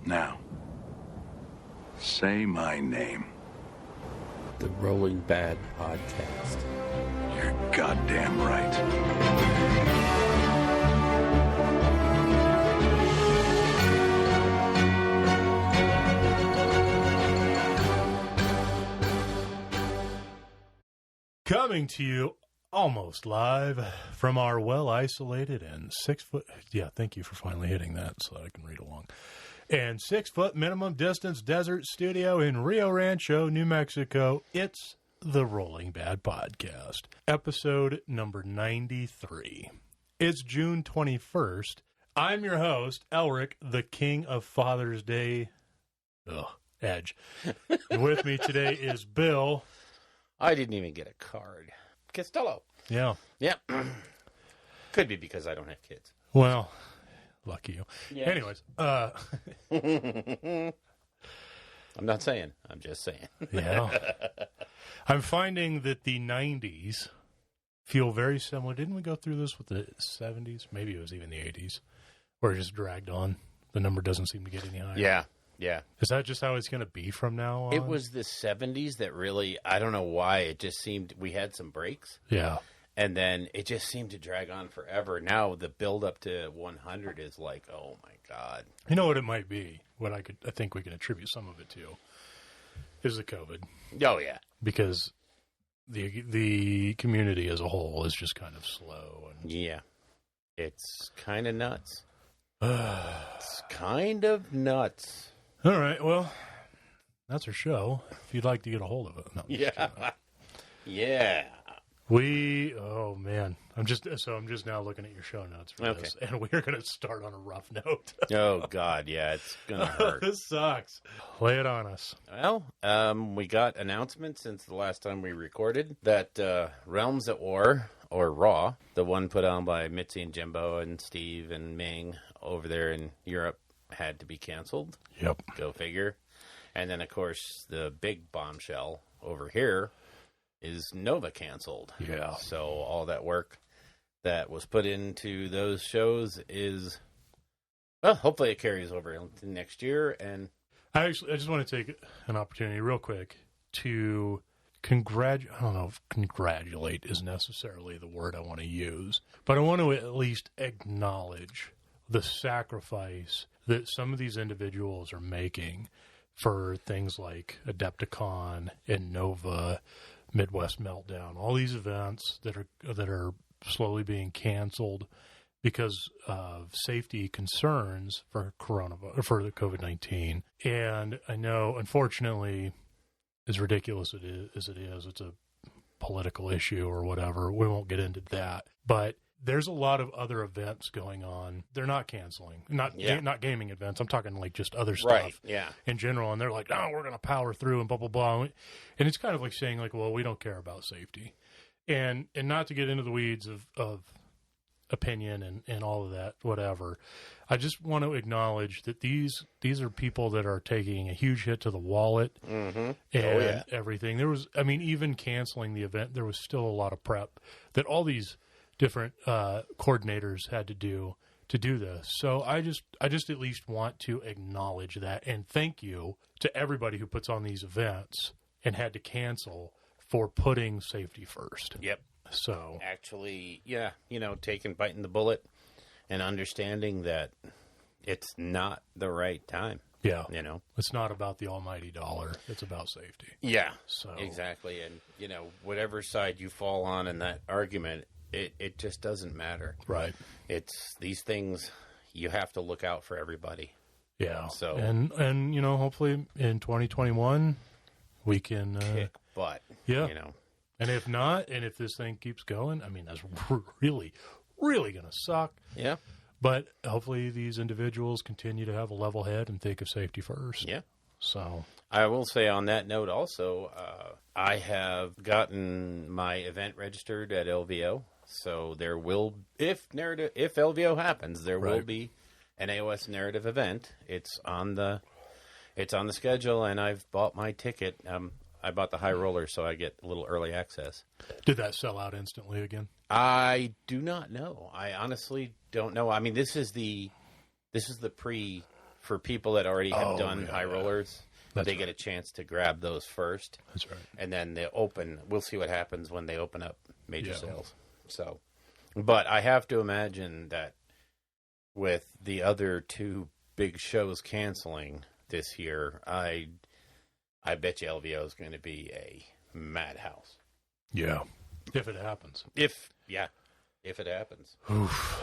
Now, say my name. The Rolling Bad Podcast. You're goddamn right. Coming to you almost live from our well-isolated and 6-foot... Yeah, thank you for finally hitting that so I can read along. And 6-foot minimum distance desert studio in Rio Rancho, New Mexico. It's the Rolling Bad Podcast, episode number 93. It's June 21st. I'm your host, Elric, the king of Father's Day. Edge. And with me today is Bill. I didn't even get a card. Costello. Yeah. Yeah. Could be because I don't have kids. Well, lucky you. Yeah. Anyways. I'm not saying. I'm just saying. Yeah. I'm finding that the 90s feel very similar. Didn't we go through this with the 70s? Maybe it was even the 80s. Where it just dragged on. The number doesn't seem to get any higher. Yeah. Yeah. Is that just how it's going to be from now on? It was the 70s that really, I don't know why, it just seemed, we had some breaks. Yeah. And then it just seemed to drag on forever. Now the build up to 100 is like, oh my God. You know what it might be? What I think we can attribute some of it to is the COVID. Oh yeah. Because the community as a whole is just kind of slow. And... Yeah. It's kind of nuts. It's kind of nuts. All right, well, that's our show. If you'd like to get a hold of it. No, yeah. Yeah. Oh man. I'm just now looking at your show notes for this, and we're going to start on a rough note. Oh God, yeah, it's going to hurt. This sucks. Lay it on us. Well, we got announcements since the last time we recorded that Realms at War, or Raw, the one put on by Mitzi and Jimbo and Steve and Ming over there in Europe, had to be canceled. Yep. Go figure. And then, of course, the big bombshell over here is Nova canceled. Yeah. So all that work that was put into those shows is, well, hopefully it carries over into next year. And I just want to take an opportunity real quick to I don't know if congratulate is necessarily the word I want to use, but I want to at least acknowledge the sacrifice that some of these individuals are making for things like Adepticon and Nova, Midwest Meltdown, all these events that are slowly being canceled because of safety concerns for the COVID-19. And I know, unfortunately, as ridiculous as it is, it's a political issue or whatever. We won't get into that, but there's a lot of other events going on. They're not canceling, not gaming events. I'm talking like just other stuff in general. And they're like, oh, we're going to power through and blah, blah, blah. And it's kind of like saying like, well, we don't care about safety. And not to get into the weeds of opinion and all of that, whatever. I just want to acknowledge that these are people that are taking a huge hit to the wallet and everything. There was, even canceling the event, there was still a lot of prep that all these different coordinators had to do this. So I just at least want to acknowledge that and thank you to everybody who puts on these events and had to cancel for putting safety first. Yep. So actually, biting the bullet and understanding that it's not the right time. Yeah. It's not about the almighty dollar. It's about safety. Yeah. So exactly. And, whatever side you fall on in that argument, it just doesn't matter. Right. It's these things, you have to look out for everybody. Yeah. So and hopefully in 2021 we can kick butt. Yeah. And if not, and if this thing keeps going, that's really, really going to suck. Yeah. But hopefully these individuals continue to have a level head and think of safety first. Yeah. So I will say on that note also, I have gotten my event registered at LVO. So there will, if LVO happens, there will be an AOS narrative event. It's on the schedule, and I've bought my ticket. I bought the high roller, so I get a little early access. Did that sell out instantly again? I do not know. I honestly don't know. This is the for people that already have done high rollers. That's They right. get a chance to grab those first. That's right. And then we'll see what happens when they open up major Yeah. sales. So, but I have to imagine that with the other two big shows canceling this year, I bet you LVO is going to be a madhouse. Yeah. If it happens. If it happens. Oof.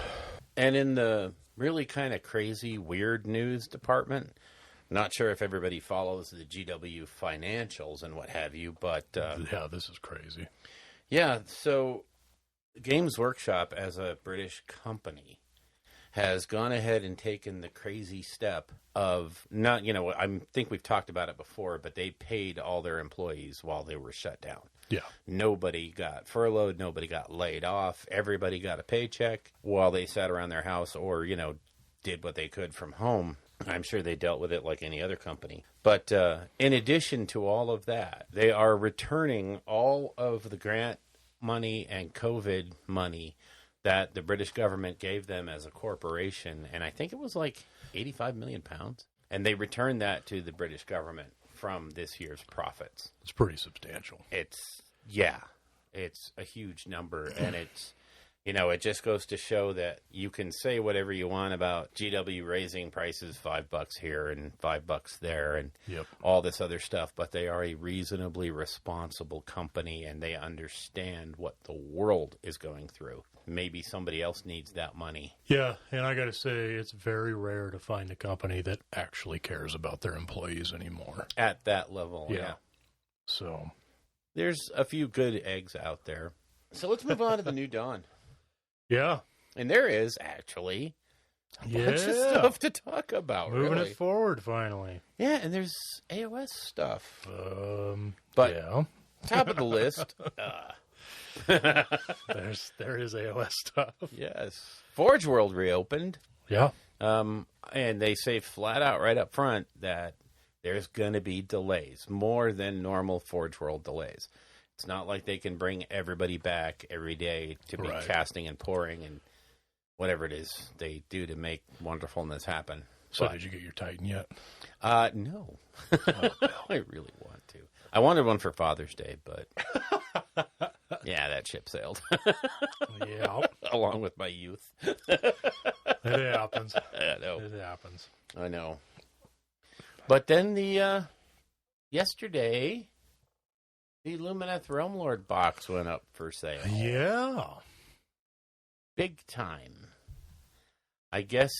And in the really kind of crazy, weird news department, not sure if everybody follows the GW financials and what have you, but Yeah, this is crazy. yeah, so Games Workshop as a British company has gone ahead and taken the crazy step of not, I think we've talked about it before, but they paid all their employees while they were shut down. Yeah. Nobody got furloughed. Nobody got laid off. Everybody got a paycheck while they sat around their house or, did what they could from home. I'm sure they dealt with it like any other company. But in addition to all of that, they are returning all of the grant money and COVID money that the British government gave them as a corporation. And I think it was like 85 million pounds. And they returned that to the British government from this year's profits. It's pretty substantial. It's a huge number, and it's, it just goes to show that you can say whatever you want about GW raising prices $5 here and $5 there and Yep. all this other stuff, but they are a reasonably responsible company, and they understand what the world is going through. Maybe somebody else needs that money. Yeah, and I got to say, it's very rare to find a company that actually cares about their employees anymore. At that level, Yeah. So, There's a few good eggs out there. So let's move on to the New Dawn. yeah. And there is actually a Yeah. bunch of stuff to talk about. Moving really. it forward, finally. Yeah, and there's AOS stuff. But- yeah. Top of the list. There is AOS stuff. Yes. Forge World reopened. Yeah. And they say flat out right up front that there's going to be delays, more than normal Forge World delays. It's not like they can bring everybody back every day to be Right. casting and pouring and whatever it is they do to make wonderfulness happen. So, But- did you get your Titan yet? No. I really want to. I wanted one for Father's Day, but yeah, that ship sailed Yeah. along with my youth. It happens. I know. It happens. I know. But then yesterday, the Lumineth Realm Lord box went up for sale. Yeah. Big time. I guess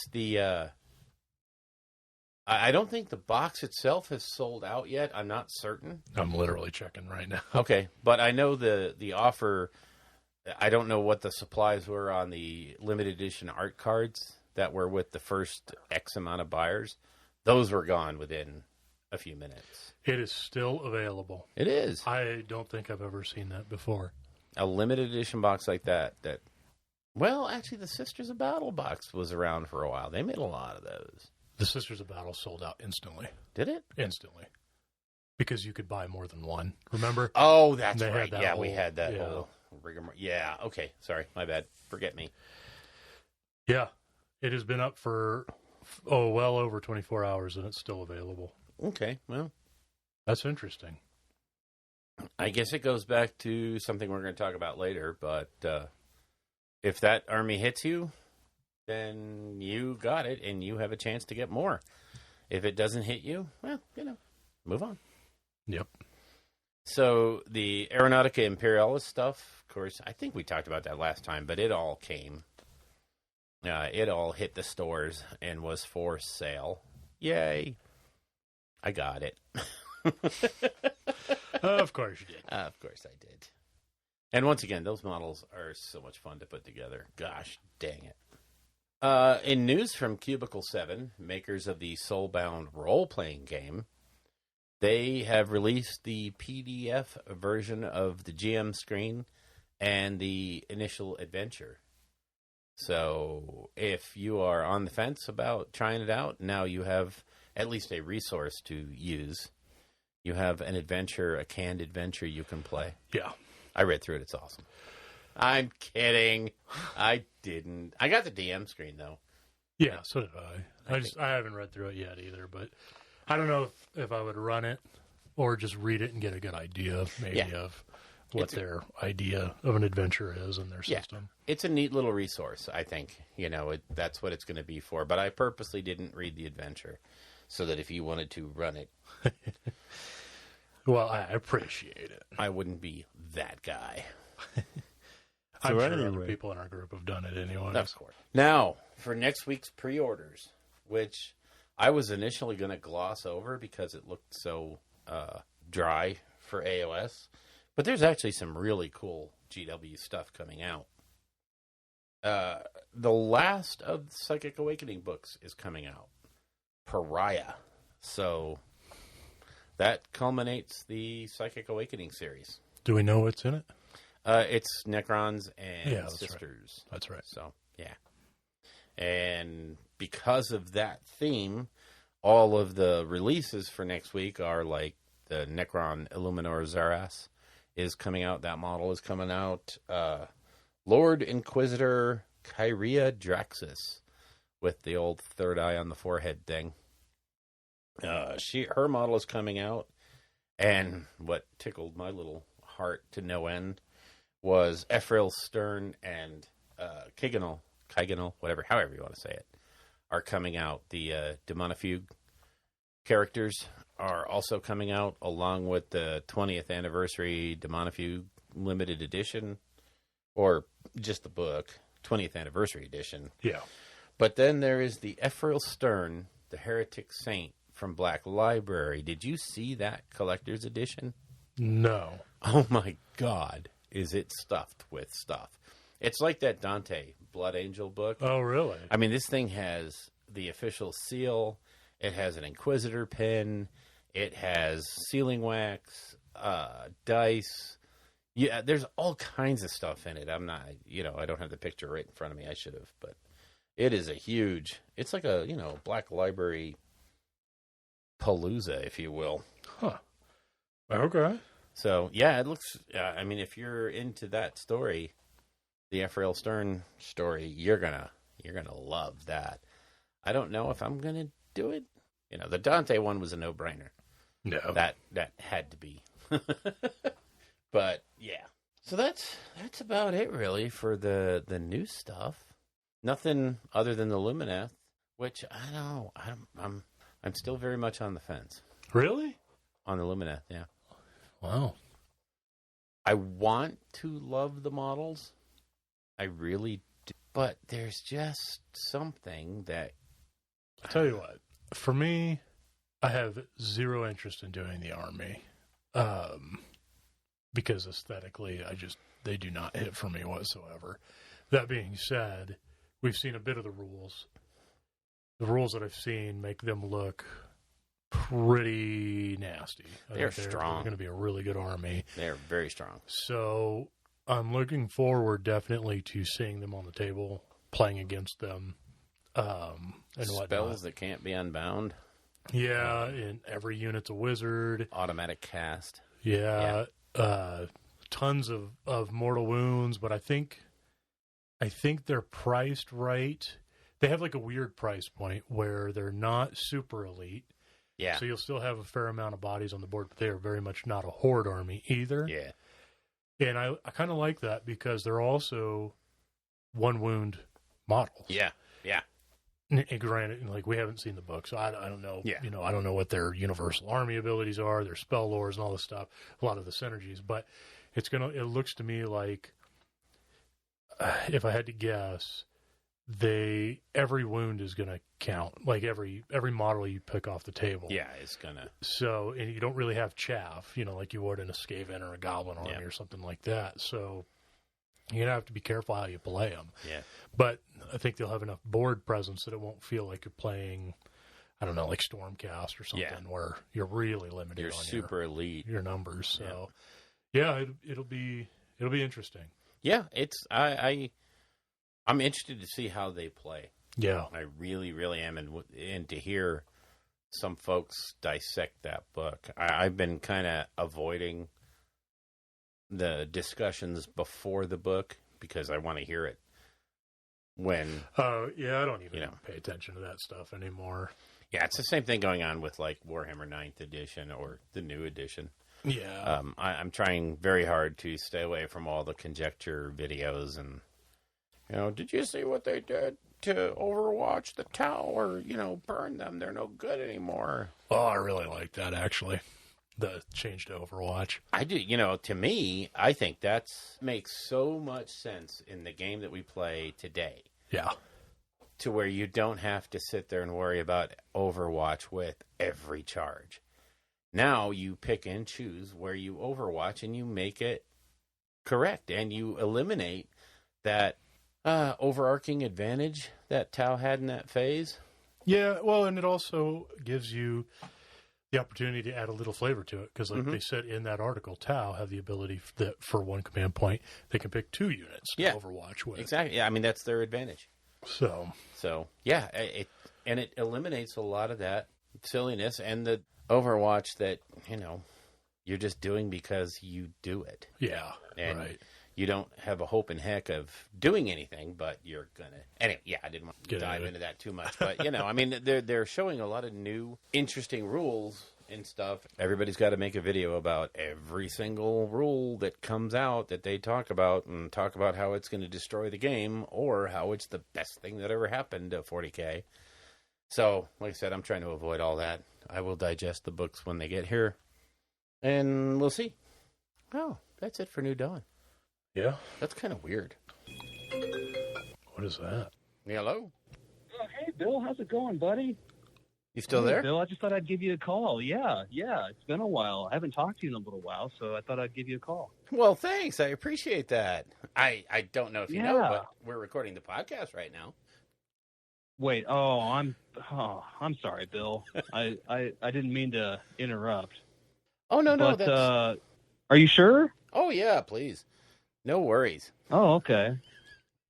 I don't think the box itself has sold out yet. I'm not certain. I'm literally checking right now. Okay, but I know the offer. I don't know what the supplies were on the limited edition art cards that were with the first X amount of buyers. Those were gone within a few minutes. It is still available. It is I don't think I've ever seen that before. a limited edition box like that. Well, actually, the Sisters of Battle box was around for a while. They made a lot of those. The Sisters of Battle sold out instantly. Did it? Instantly. Because you could buy more than one. Remember? Oh, that's They had right. that Yeah, we whole- had that yeah. whole rigmarole. Yeah. Okay. Sorry, my bad. Forget me. Yeah. It has been up for, well over 24 hours, and it's still available. Okay. Well, That's interesting. I guess it goes back to something we're going to talk about later, but if that army hits you, then you got it, and you have a chance to get more. If it doesn't hit you, well, move on. Yep. So the Aeronautica Imperialis stuff, of course, I think we talked about that last time, but it all came. It all hit the stores and was for sale. Yay. I got it. Of course you did. Of course I did. And once again, those models are so much fun to put together. Gosh, dang it. In news from Cubicle 7, makers of the Soulbound role-playing game, they have released the PDF version of the GM screen and the initial adventure. So if you are on the fence about trying it out, now you have at least a resource to use. You have an adventure, a canned adventure you can play. Yeah. I read through it. It's awesome. I'm kidding. I didn't. I got the DM screen, though. Yeah, so did I. I haven't read through it yet either, but I don't know if I would run it or just read it and get a good idea of what their idea of an adventure is in their system. It's a neat little resource, I think. That's what it's going to be for. But I purposely didn't read the adventure so that if you wanted to run it... Well, I appreciate it. I wouldn't be that guy. I'm sure other people in our group have done it anyway. Of course. Now, for next week's pre-orders, which I was initially going to gloss over because it looked so dry for AOS, but there's actually some really cool GW stuff coming out. The last of the Psychic Awakening books is coming out. Pariah. So that culminates the Psychic Awakening series. Do we know what's in it? It's Necrons and that's Sisters. Right. That's right. So, yeah. And because of that theme, all of the releases for next week are like the Necron Illuminor Zaras is coming out. That model is coming out. Lord Inquisitor Kyria Draxus with the old third eye on the forehead thing. Her model is coming out. And what tickled my little heart to no end was Ephrail Stern and Kygonel, however you want to say it, are coming out. The Demonifuge characters are also coming out, along with the 20th anniversary Demonifuge limited edition, or just the book, 20th anniversary edition. Yeah. But then there is the Ephrail Stern, the Heretic Saint from Black Library. Did you see that collector's edition? No. Oh my God. Is it stuffed with stuff? It's like that Dante Blood Angel book. Oh, really? I mean, this thing has the official seal. It has an Inquisitor pin. It has sealing wax, dice. Yeah, there's all kinds of stuff in it. I'm not, I don't have the picture right in front of me. I should have, but it is a huge, it's like a, Black Library palooza, if you will. Huh. Okay. So, yeah, it looks, if you're into that story, the Ephrail Stern story, you're gonna love that. I don't know if I'm gonna do it. The Dante one was a no-brainer. No. That had to be. But, yeah. So that's about it, really, for the new stuff. Nothing other than the Lumineth, which, I don't know, I'm still very much on the fence. Really? On the Lumineth, yeah. Wow. I want to love the models. I really do. But there's just something that... I'll tell you what. For me, I have zero interest in doing the army. Because aesthetically, they do not hit for me whatsoever. That being said, we've seen a bit of the rules. The rules that I've seen make them look pretty nasty. They're strong. They're going to be a really good army. They're very strong. So I'm looking forward definitely to seeing them on the table, playing against them, and whatnot. Spells that can't be unbound. Yeah, and every unit's a wizard. Automatic cast. Yeah. Tons of mortal wounds, but I think they're priced right. They have like a weird price point where they're not super elite. Yeah. So you'll still have a fair amount of bodies on the board, but they are very much not a horde army either. Yeah. And I kind of like that because they're also one wound models. Yeah. Yeah. And granted, like, we haven't seen the book, so I don't know. Yeah. I don't know what their universal army abilities are, their spell lores and all this stuff, a lot of the synergies, but it looks to me like, if I had to guess, every wound is going to count. Like every model you pick off the table. Yeah, it's going to. So, and you don't really have chaff, like you would in a Skaven or a Goblin army or something like that. So you're going to have to be careful how you play them. Yeah. But I think they'll have enough board presence that it won't feel like you're playing, I don't know, like Stormcast or something where you're really limited you're on super elite. Your numbers. So, it'll be interesting. Yeah, I'm interested to see how they play. Yeah. I really, really am. And to hear some folks dissect that book. I've been kind of avoiding the discussions before the book because I want to hear it when... yeah, I don't even pay attention to that stuff anymore. Yeah, it's the same thing going on with, like, Warhammer 9th Edition or the new edition. Yeah. I'm trying very hard to stay away from all the conjecture videos and, did you see what they did to Overwatch the tower? Burn them. They're no good anymore. Oh, I really like that, actually. The change to Overwatch. I do. To me, I think that makes so much sense in the game that we play today. Yeah. To where you don't have to sit there and worry about Overwatch with every charge. Now you pick and choose where you Overwatch and you make it correct. And you eliminate that overarching advantage that Tau had in that phase. Yeah, well, and it also gives you the opportunity to add a little flavor to it. Because like they said in that article, Tau have the ability that for one command point, they can pick 2 units to Overwatch with. Exactly. Yeah, I mean, that's their advantage. So yeah, it eliminates a lot of that silliness and the Overwatch that, you're just doing because you do it. Yeah, and right. You don't have a hope in heck of doing anything, but you're going to. Anyway, yeah, I didn't want to dive into that too much. But, I mean, they're showing a lot of new, interesting rules and stuff. Everybody's got to make a video about every single rule that comes out that they talk about and talk about how it's going to destroy the game or how it's the best thing that ever happened to 40K. So, like I said, I'm trying to avoid all that. I will digest the books when they get here, and we'll see. Oh, that's it for New Dawn. Yeah. That's kind of weird. What is that? Hello? Oh, hey, Bill. How's it going, buddy? You still Hey, there? Bill, I just thought I'd give you a call. Yeah. It's been a while. I haven't talked to you in a little while, so I thought I'd give you a call. Well, thanks. I appreciate that. I don't know if you know, but we're recording the podcast right now. Wait. I'm sorry, Bill. I didn't mean to interrupt. Oh, no, But, that's... are you sure? Oh, yeah, please. No worries. Oh, okay.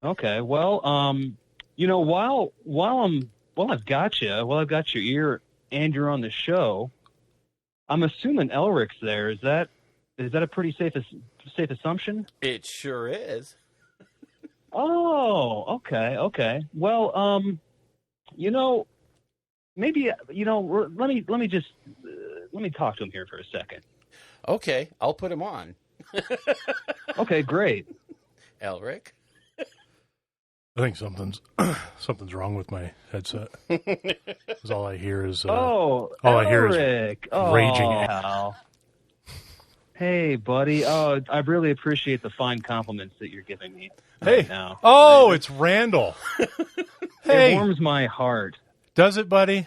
Okay. Well, while I've got your ear and you're on the show, I'm assuming Elric's there. Is that a pretty safe assumption? It sure is. Oh, okay. Well, maybe let me talk to him here for a second. Okay, I'll put him on. Okay, great. Elric? I think something's wrong with my headset. 'Cause all I hear is all I hear is raging. Pal. Hey, buddy. Oh, I really appreciate the fine compliments that you're giving me right now. Oh, it's Randall. Hey, it warms my heart. Does it, buddy?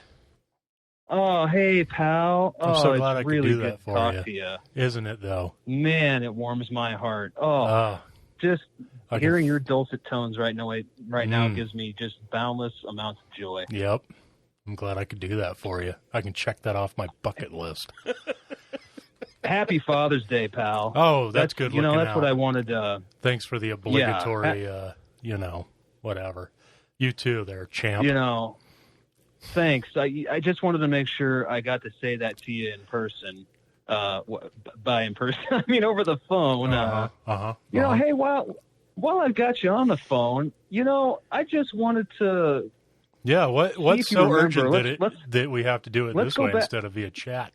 Oh, hey, pal. I'm so glad it's I could really do good that to for talk you. to you. Isn't it, though? Man, it warms my heart. Just hearing your dulcet tones right now gives me just boundless amounts of joy. Yep. I'm glad I could do that for you. I can check that off my bucket list. Happy Father's Day, pal. Oh, that's good looking that's out. what I wanted to... Thanks for the obligatory, whatever. You too there, champ. Thanks. I just wanted to make sure I got to say that to you in person. By in person, I mean over the phone. Hey, while I've got you on the phone, I just wanted to... Yeah, what's so urgent that we have to do it this way instead of via chat?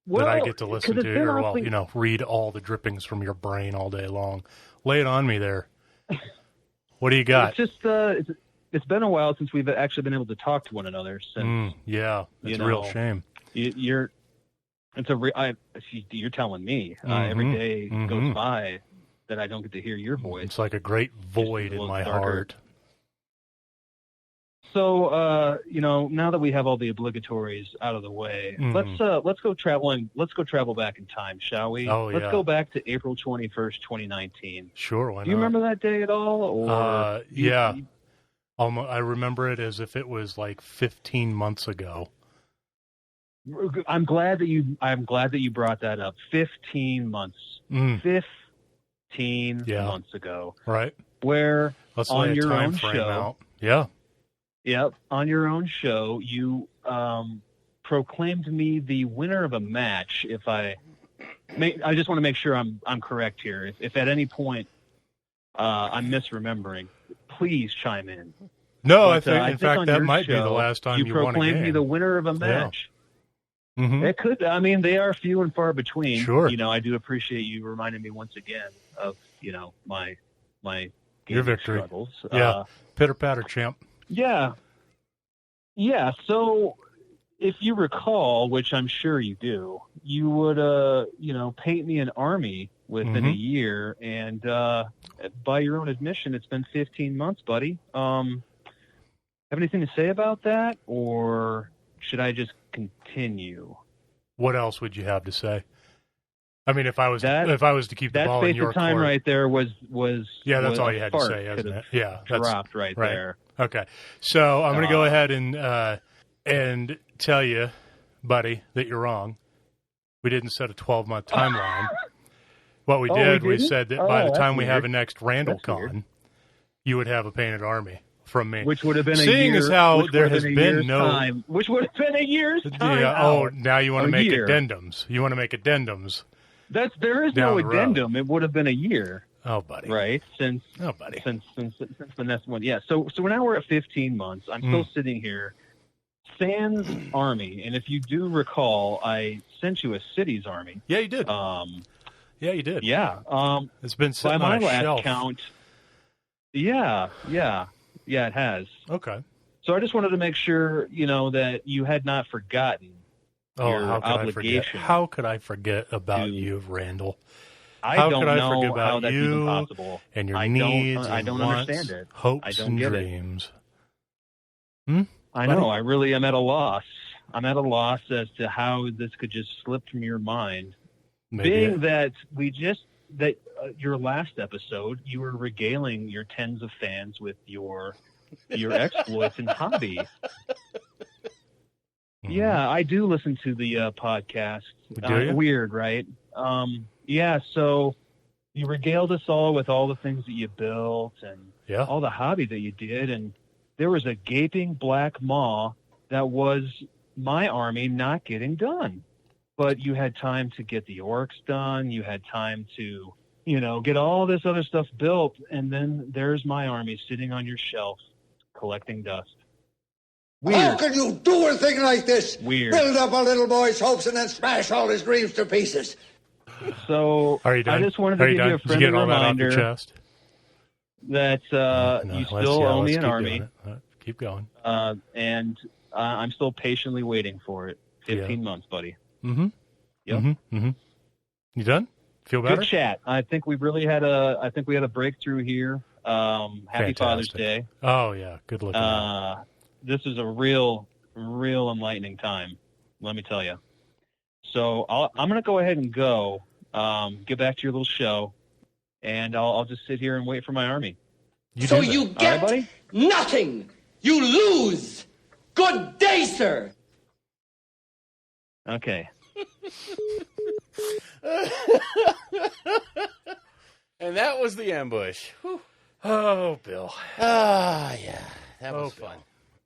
Well, that I get to listen to or, read all the drippings from your brain all day long. Lay it on me there. What do you got? It's just... It's been a while since we've actually been able to talk to one another. Since it's a real shame. You're telling me every day goes by that I don't get to hear your voice. It's like a great void in my heart. So now that we have all the obligatories out of the way, let's go traveling. Let's go travel back in time, shall we? Oh, let's go back to April 21st, 2019. Sure, why not? Do you remember that day at all? Or I remember it as if it was like 15 months ago. I'm glad that you brought that up. 15 months. 15 months ago. Right. Where let's on lay a your time own frame show. Out. Yeah. Yep. On your own show, you proclaimed me the winner of a match. I just want to make sure I'm correct here. If at any point I'm misremembering, please chime in. No, But, I think, I in think fact, on that your might be the show, last time you won a proclaimed me game. the winner of a match. Mm-hmm. It could. I mean, they are few and far between. Sure. I do appreciate you reminding me once again of my Your gaming victory. struggles. Yeah, pitter-patter, champ. Yeah. So, if you recall, which I'm sure you do, you would paint me an army within a year, and by your own admission, it's been 15 months, buddy. Have anything to say about that, or should I just continue? What else would you have to say? I mean, if I was to keep the ball in your court, that space of time right there was that's all you a had to fart say, isn't it? could've Yeah, that's dropped right there. Okay, so I'm going to go ahead and tell you, buddy, that you're wrong. We didn't set a 12-month timeline. What we did, we said that by the time we have a next RandallCon, you would have a painted army from me. Which would have been Seeing a year. as how there has been no time, which would have been a year's time. Yeah. Oh, now you want to make year. addendums. You want to make addendums. There is no addendum. It would have been a year. Oh, buddy. Right? Since the next one. Yeah. So now we're at 15 months. I'm still sitting here. Sans army, and if you do recall, I sent you a cities army. Yeah, you did. Yeah, you did. Yeah. It's been sitting by on my a last shelf. count. Yeah, it has. Okay. So I just wanted to make sure, that you had not forgotten your how could obligation. I forget? How could I forget about you, Randall? I how don't could I know forget about how that's you even possible. And your I needs I don't and wants, understand it. hopes I don't and get dreams. I know. I really am at a loss. I'm at a loss as to how this could just slip from your mind. Being that your last episode, you were regaling your tens of fans with your exploits and hobby. Yeah, I do listen to the podcast. Do you? Weird, right? Yeah, so you regaled us all with all the things that you built and all the hobby that you did, and there was a gaping black maw that was my army not getting done. But you had time to get the orcs done. You had time to, get all this other stuff built. And then there's my army sitting on your shelf collecting dust. Weird. How can you do a thing like this? Weird. Build up a little boy's hopes and then smash all his dreams to pieces. So Are you done? I just wanted to give you a friendly reminder that you still owe me an army. Keep going. And I'm still patiently waiting for it. 15 months, buddy. Mm-hmm. Yep. Mm-hmm. You done? Feel better? Good chat. I think we really had a breakthrough here. Happy Fantastic. Father's Day. Oh yeah, good looking. This is a real enlightening time. Let me tell you. So I'm going to go ahead and go. Get back to your little show, and I'll just sit here and wait for my army. You get buddy? nothing. You lose. Good day, sir. Okay. And that was the ambush. Whew. Oh, Bill. Yeah. That was fun.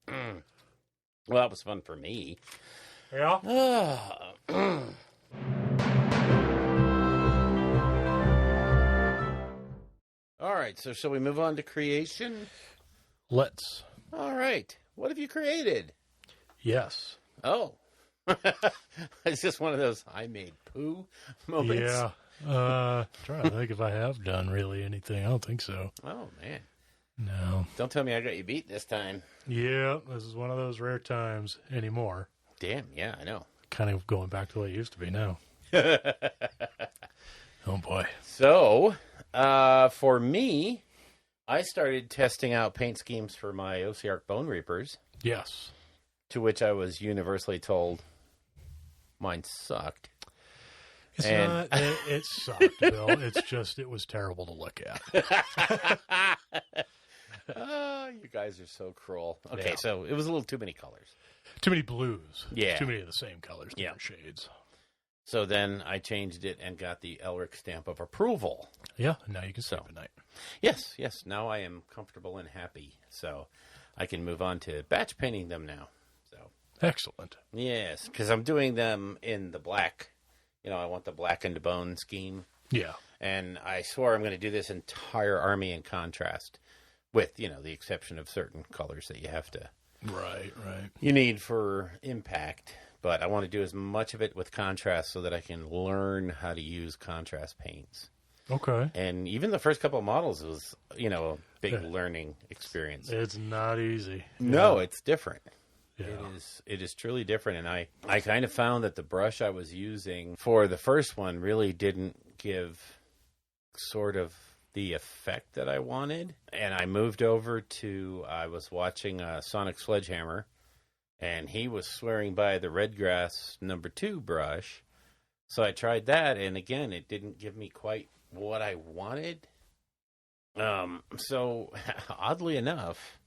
Well, that was fun for me. Yeah? All right, so shall we move on to creation? Let's. All right. What have you created? Yes. Oh. It's just one of those I made poo moments. Yeah. Trying to think if I have done really anything. I don't think so. Oh, man. No. Don't tell me I got you beat this time. Yeah, this is one of those rare times anymore. Damn, yeah, I know. Kind of going back to the way it used to be now. Oh, boy. So, for me, I started testing out paint schemes for my OCR Bone Reapers. Yes. To which I was universally told mine sucked. It sucked, Bill. It's just, it was terrible to look at. Oh, you guys are so cruel. Okay, so it was a little too many colors. Too many blues. Yeah. Too many of the same colors, different shades. So then I changed it and got the Elric stamp of approval. Yeah, now you can sleep at night. Yes. Now I am comfortable and happy. So I can move on to batch painting them now. So excellent. Yes, because I'm doing them in the black. I want the blackened bone scheme. Yeah. And I swore I'm going to do this entire army in contrast. with, the exception of certain colors that you have to. Right. You need for impact. But I want to do as much of it with contrast so that I can learn how to use contrast paints. Okay. And even the first couple of models was, a big learning experience. It's not easy. No, it's different. Yeah. It is truly different. And I kind of found that the brush I was using for the first one really didn't give sort of the effect that I wanted. And I moved over I was watching Sonic Sledgehammer, and he was swearing by the Redgrass #2 brush. So I tried that, and again, it didn't give me quite what I wanted. So oddly enough,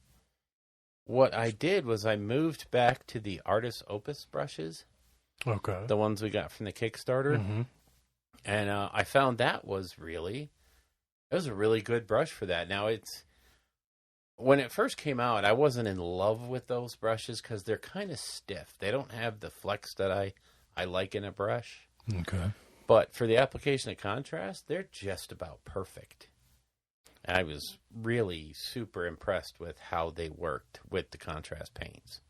what I did was I moved back to the Artist Opus brushes. Okay. The ones we got from the Kickstarter. Mm-hmm. And I found it was a really good brush for that. Now, when it first came out, I wasn't in love with those brushes because they're kind of stiff. They don't have the flex that I like in a brush. Okay. But for the application of contrast, they're just about perfect. And I was really super impressed with how they worked with the contrast paints.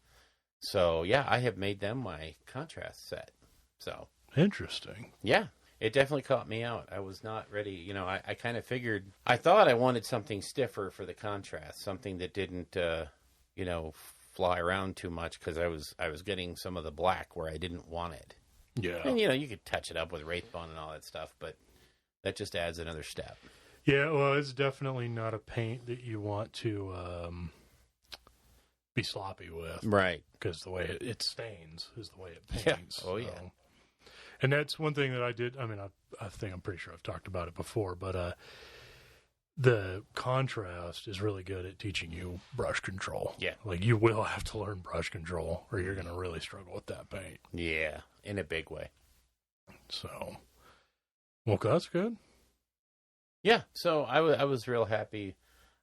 So, yeah, I have made them my contrast set. So interesting. Yeah. It definitely caught me out. I was not ready. I kind of figured, I thought I wanted something stiffer for the contrast, something that didn't, fly around too much because I was getting some of the black where I didn't want it. Yeah. And, you could touch it up with Wraithbone and all that stuff, but that just adds another step. Yeah, well, it's definitely not a paint that you want to be sloppy with. Right. Because the way it stains is the way it paints. Yeah. Oh, yeah. And that's one thing that I did. I mean, I think I'm pretty sure I've talked about it before, but the contrast is really good at teaching you brush control. Yeah. Like, you will have to learn brush control or you're going to really struggle with that paint. Yeah, in a big way. So, well, that's good. Yeah, so I was real happy.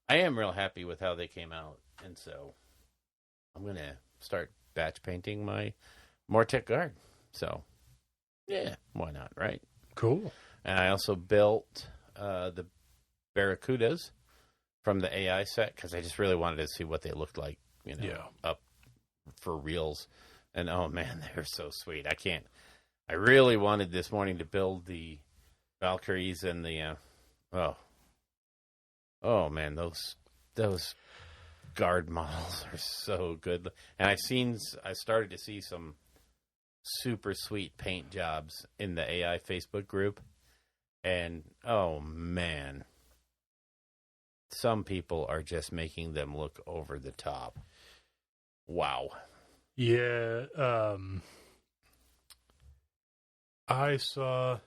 I am real happy with how they came out. And so I'm going to start batch painting my Mortek guard. So, yeah, why not, right? Cool. And I also built the Barracudas from the AI set because I just really wanted to see what they looked like, up for reals. And, oh, man, they're so sweet. I really wanted this morning to build the Valkyries and the, oh, man, those guard models are so good. And I started to see some super sweet paint jobs in the AI Facebook group. And, oh, man, some people are just making them look over the top. Wow. Yeah. I saw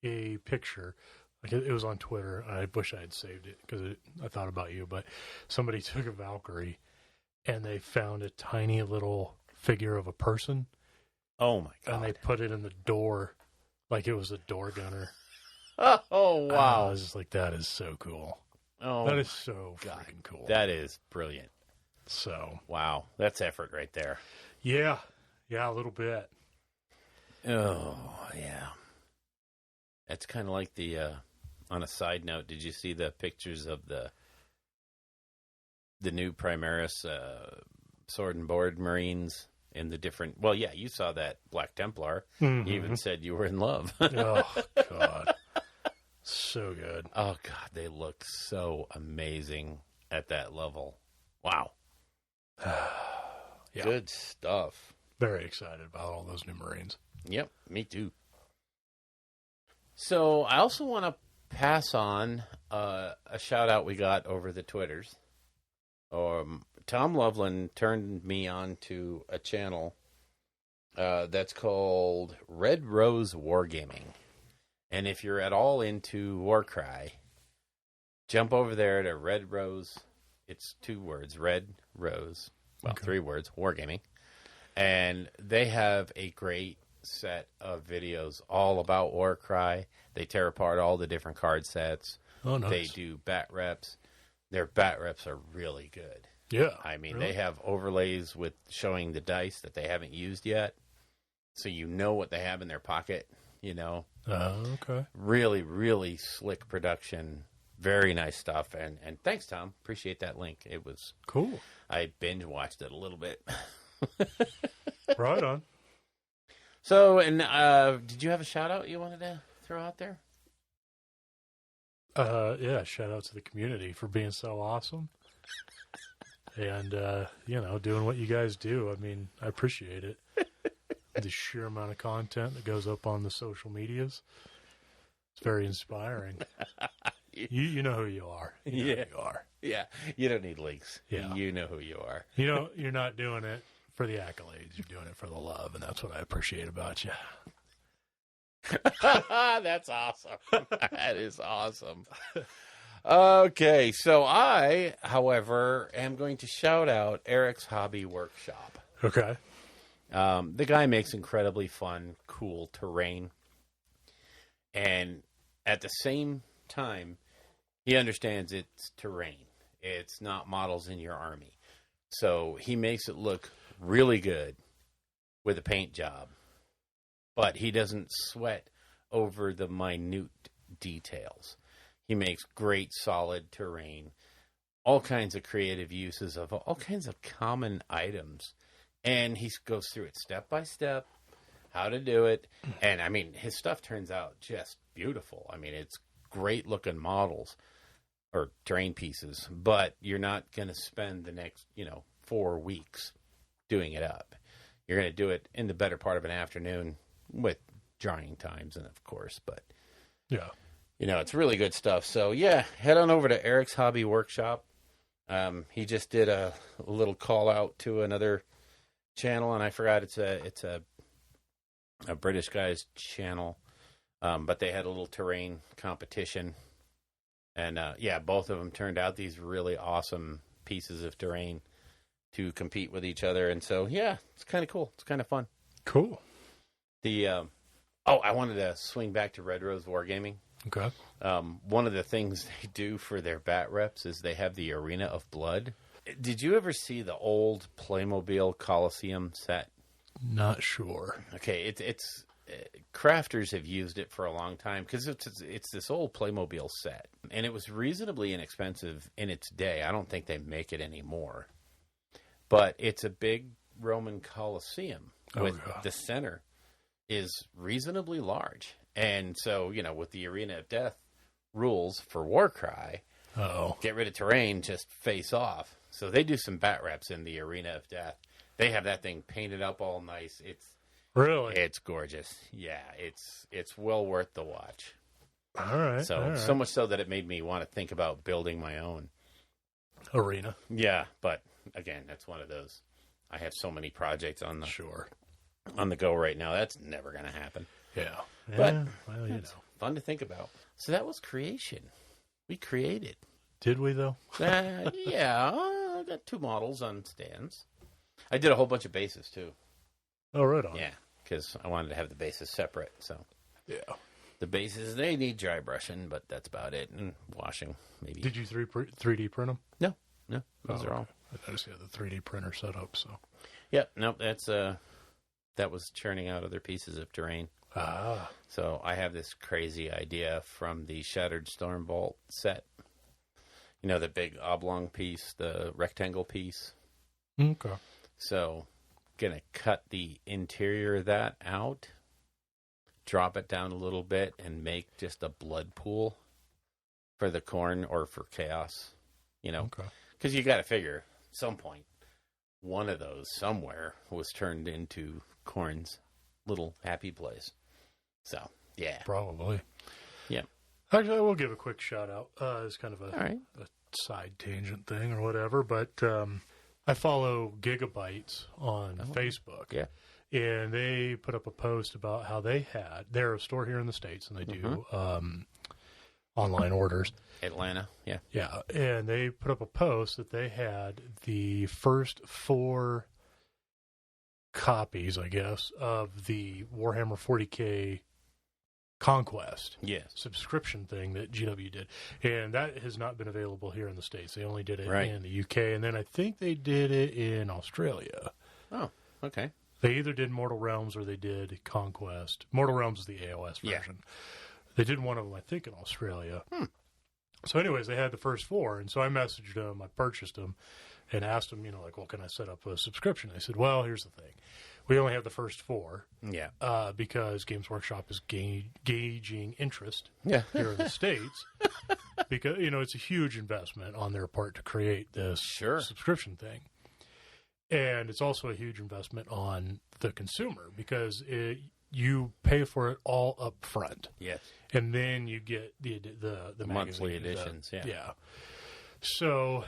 a picture. Like, it was on Twitter. I wish I had saved it because I thought about you. But somebody took a Valkyrie and they found a tiny little figure of a person. Oh, my God. And they put it in the door like it was a door gunner. Oh, wow. I was just like, that is so cool. Oh, that is so freaking cool. That is brilliant. So. Wow. That's effort right there. Yeah. Yeah, a little bit. Oh, yeah. That's kind of like on a side note, did you see the pictures of the new Primaris Sword and Board Marines in the different... Well, yeah, you saw that Black Templar. Mm-hmm. You even said you were in love. Oh, God. So good. Oh, God, they look so amazing at that level. Wow. Yeah. Good stuff. Very excited about all those new Marines. Yep, me too. So I also want to pass on a shout-out we got over the Twitters. Tom Loveland turned me on to a channel that's called Red Rose Wargaming. And if you're at all into Warcry, jump over there to Red Rose. It's 2 words, Red Rose. Well, okay. 3 words, Wargaming. And they have a great set of videos all about Warcry. They tear apart all the different card sets. Oh, nice. They do bat reps. Their bat reps are really good. Yeah. I mean, really? They have overlays with showing the dice that they haven't used yet. So you know what they have in their pocket, Okay. Really, really slick production. very nice stuff. And thanks, Tom. Appreciate that link. It was cool. I binge watched it a little bit. Right on. So, and did you have a shout out you wanted to throw out there? Yeah, shout out to the community for being so awesome. And, doing what you guys do. I mean, I appreciate it. The sheer amount of content that goes up on the social medias. It's very inspiring. You know who you are. You know who you are. Yeah. You don't need links. Yeah. You know who you are. You're not doing it for the accolades. You're doing it for the love, and that's what I appreciate about you. That's awesome. That is awesome. Okay, so I, however, am going to shout out Eric's Hobby Workshop. Okay. The guy makes incredibly fun, cool terrain. And at the same time, he understands it's terrain. It's not models in your army. So he makes it look really good with a paint job. But he doesn't sweat over the minute details. He makes great solid terrain. All kinds of creative uses of all kinds of common items. And he goes through it step by step, how to do it. And, I mean, his stuff turns out just beautiful. I mean, it's great-looking models or terrain pieces, but you're not going to spend the next, 4 weeks doing it up. You're going to do it in the better part of an afternoon with drying times, and of course, but, yeah, it's really good stuff. So, yeah, head on over to Eric's Hobby Workshop. He just did a little call-out to another channel, and I forgot it's a British guy's channel, but they had a little terrain competition, and both of them turned out these really awesome pieces of terrain to compete with each other, and so it's kind of cool. It's kind of fun. Cool. I wanted to swing back to Red Rose Wargaming. Okay. One of the things they do for their bat reps is they have the Arena of Blood. Did you ever see the old Playmobil Coliseum set? Not sure. Okay, it's crafters have used it for a long time because it's this old Playmobil set, and it was reasonably inexpensive in its day. I don't think they make it anymore, but it's a big Roman Coliseum with the center is reasonably large, and so with the Arena of Death rules for Warcry, get rid of terrain, just face off. So they do some bat reps in the Arena of Death. They have that thing painted up all nice. It's gorgeous. Yeah, it's well worth the watch. All right. So much so that it made me want to think about building my own arena. Yeah, but again, that's one of those. I have so many projects on the go right now. That's never going to happen. Yeah. But it's fun to think about. So that was creation. We created. Did we, though? I got 2 models on stands. I did a whole bunch of bases, too. Oh, right on. Yeah, because I wanted to have the bases separate. So yeah, the bases, they need dry brushing, but that's about it. And washing, maybe. Did you 3D print them? No. Those are all. I just had the 3D printer set up, so. Yep, nope, that was churning out other pieces of terrain. Ah. So I have this crazy idea from the Shattered Stormbolt set. The big oblong piece, the rectangle piece. Okay. So, gonna cut the interior of that out, drop it down a little bit, and make just a blood pool for the Khorne or for Chaos. Okay. Because you got to figure, at some point, one of those somewhere was turned into Khorne's little happy place. So, yeah. Probably. Yeah. Actually, I will give a quick shout out. It's kind of a side tangent thing or whatever, but I follow Gigabytes on Facebook. Yeah. And they put up a post about how they're a store here in the States, and they do online orders. Atlanta, yeah. Yeah, and they put up a post that they had the first 4 copies, I guess, of the Warhammer 40K Conquest subscription thing that GW did. And that has not been available here in the States. They only did it in the UK, and then I think they did it in Australia. Oh, okay. They either did Mortal Realms or they did Conquest. Mortal Realms is the AOS version. Yeah. They did one of them, I think, in Australia. So anyways, they had the first 4, and so I messaged them, I purchased them, and asked them, well, can I set up a subscription? They said, well, here's the thing. We only have the first 4 because Games Workshop is gauging interest here in the States because, it's a huge investment on their part to create this subscription thing. And it's also a huge investment on the consumer because you pay for it all up front. Yes. And then you get the monthly editions. Yeah. So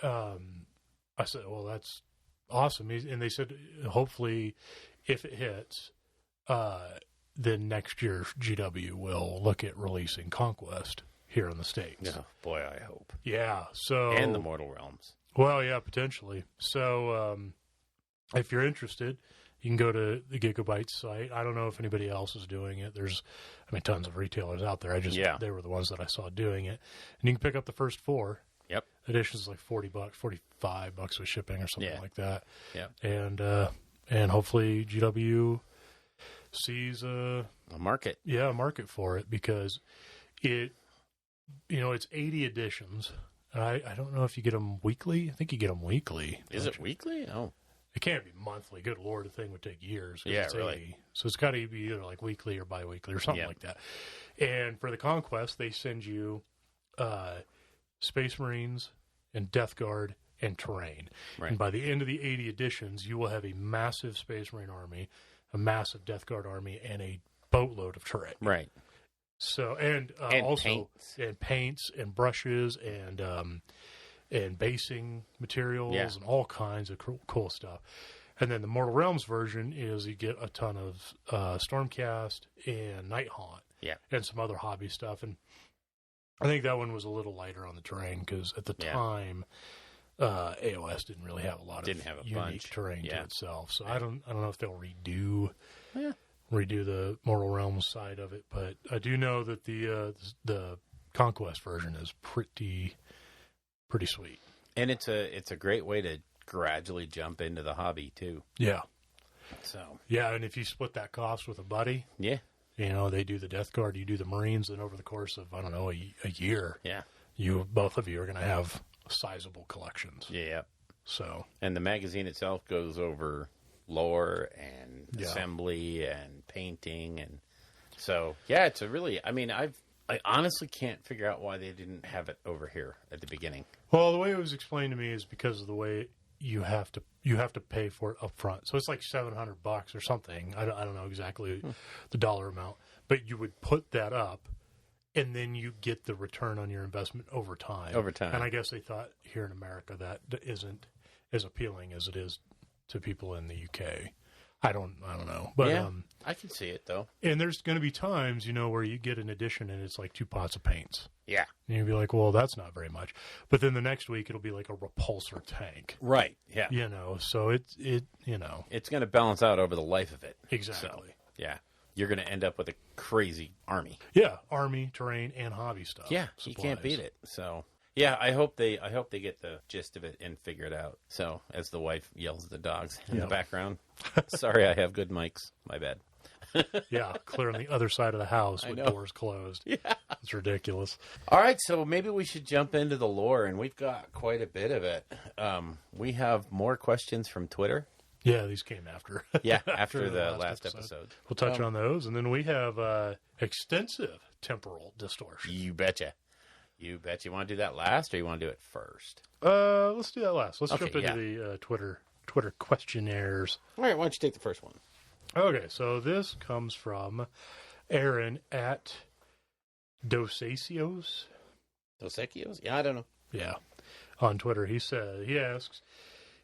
I said, well, that's awesome. And they said, hopefully, if it hits, then next year GW will look at releasing Conquest here in the States. Oh, boy, I hope. Yeah. So and the Mortal Realms. Well, yeah, potentially. So if you're interested, you can go to the Gigabyte site. I don't know if anybody else is doing it. There's, tons of retailers out there. They were the ones that I saw doing it. And you can pick up the first 4. Yep. Edition's like $40, $45 with shipping or something like that. Yeah. And hopefully GW sees a market. Yeah, a market for it because it's 80 editions. I don't know if you get them weekly. I think you get them weekly. Is it weekly? Oh. It can't be monthly. Good Lord, the thing would take years. Yeah, it's really. 80. So it's got to be either like weekly or bi-weekly or something like that. And for the Conquest, they send you Space Marines and Death Guard and terrain. Right. And by the end of the 80 editions, you will have a massive Space Marine army, a massive Death Guard army, and a boatload of terrain. Right. So and also paints and brushes and basing materials and all kinds of cool stuff. And then the Mortal Realms version is you get a ton of Stormcast and Night Haunt and some other hobby stuff. And I think that one was a little lighter on the terrain because at the time AOS didn't really have a lot of unique terrain to itself. So I don't know if they'll redo the Mortal Realms side of it, but I do know that the Conquest version is pretty sweet. And it's a great way to gradually jump into the hobby too. Yeah. So and if you split that cost with a buddy, they do the Death Guard, you do the Marines, and over the course of a year, both of you are going to have sizable collections. Yeah. So and the magazine itself goes over lore and assembly and painting, and so it's a really. I honestly can't figure out why they didn't have it over here at the beginning. Well, the way it was explained to me is because of the way you have to pay for it up front. So it's like $700 or something. I don't know exactly the dollar amount, but you would put that up, and then you get the return on your investment over time. And I guess they thought here in America that isn't as appealing as it is to people in the UK. I don't know. But I can see it though. And there's going to be times, where you get an edition and it's like 2 pots of paints. Yeah. And you'll be like, well, that's not very much. But then the next week it'll be like a repulsor tank. Right. Yeah. So it's going to balance out over the life of it. Exactly. So, you're going to end up with a crazy army. Yeah. Army, terrain, and hobby stuff. Yeah. Supplies. You can't beat it. So yeah, I hope they get the gist of it and figure it out. So as the wife yells at the dogs in the background, sorry, I have good mics. My bad. Clear on the other side of the house with doors closed. Yeah, it's ridiculous. All right, so maybe we should jump into the lore, and we've got quite a bit of it. We have more questions from Twitter. Yeah, these came after. after the last episode. We'll touch on those, and then we have extensive temporal distortion. You betcha. You want to do that last, or you want to do it first? Let's do that last. Let's jump into the Twitter questionnaires. All right, why don't you take the first one? Okay, so this comes from Aaron at Dosacios. Dosacios? Yeah, I don't know. Yeah, on Twitter. He asks,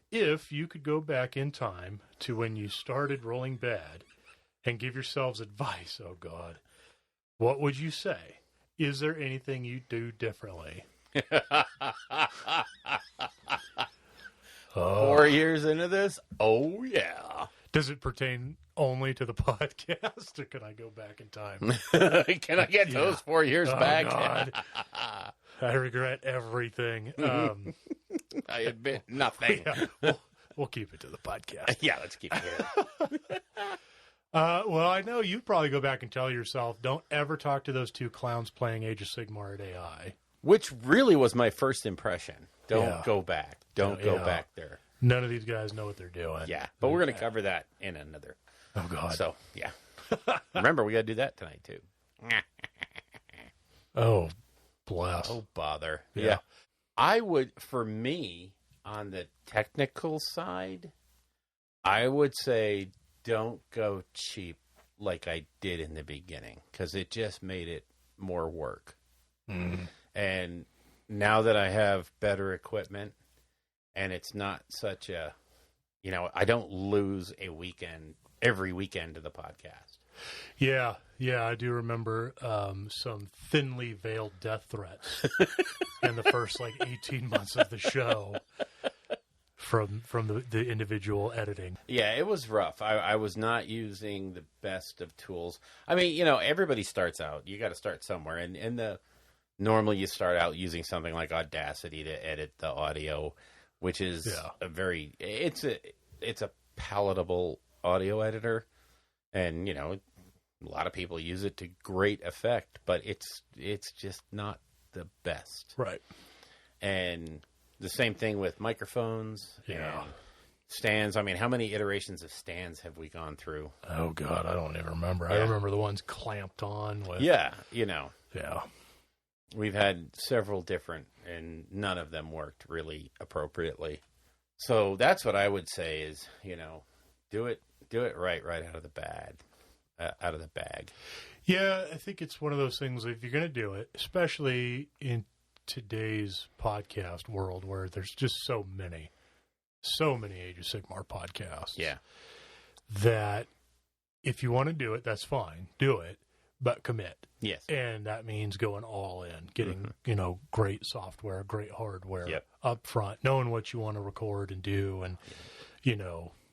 if you could go back in time to when you started Rolling Bad and give yourselves advice, oh God, what would you say? Is there anything you do differently? 4 years into this? Oh, yeah. Does it pertain only to the podcast, or can I go back in time? Can I get those 4 years back? God. I regret everything. I admit nothing. We'll keep it to the podcast. Yeah, let's keep it here. Well, I know you'd probably go back and tell yourself, don't ever talk to those 2 clowns playing Age of Sigmar at AI. which really was my first impression. Don't go back. Don't go back there. None of these guys know what they're doing. Yeah, but we're going to cover that in another. Oh, God. So, yeah. Remember, we got to do that tonight, too. Oh, bless. Oh, bother. Yeah. I would, for me, on the technical side, I would say don't go cheap like I did in the beginning, because it just made it more work. And now that I have better equipment, and it's not such a, I don't lose a weekend every weekend to the podcast. Yeah, I do remember some thinly veiled death threats in the first 18 months of the show from the individual editing. Yeah, it was rough. I was not using the best of tools. I mean, everybody starts out. You got to start somewhere, and normally you start out using something like Audacity to edit the audio, which is it's a palatable audio editor, and a lot of people use it to great effect, but it's just not the best. Right. And the same thing with microphones and stands. I mean, how many iterations of stands have we gone through? Oh, God, I don't even remember. Yeah. I remember the ones clamped on with... Yeah, Yeah. We've had several different, and none of them worked really appropriately. So that's what I would say is, do it right out of the bag. Yeah, I think it's one of those things, if you're going to do it, especially in today's podcast world where there's just so many Age of Sigmar podcasts. Yeah. That if you want to do it, that's fine. Do it, but commit. Yes. And that means going all in, getting, great software, great hardware up front, knowing what you want to record and do and,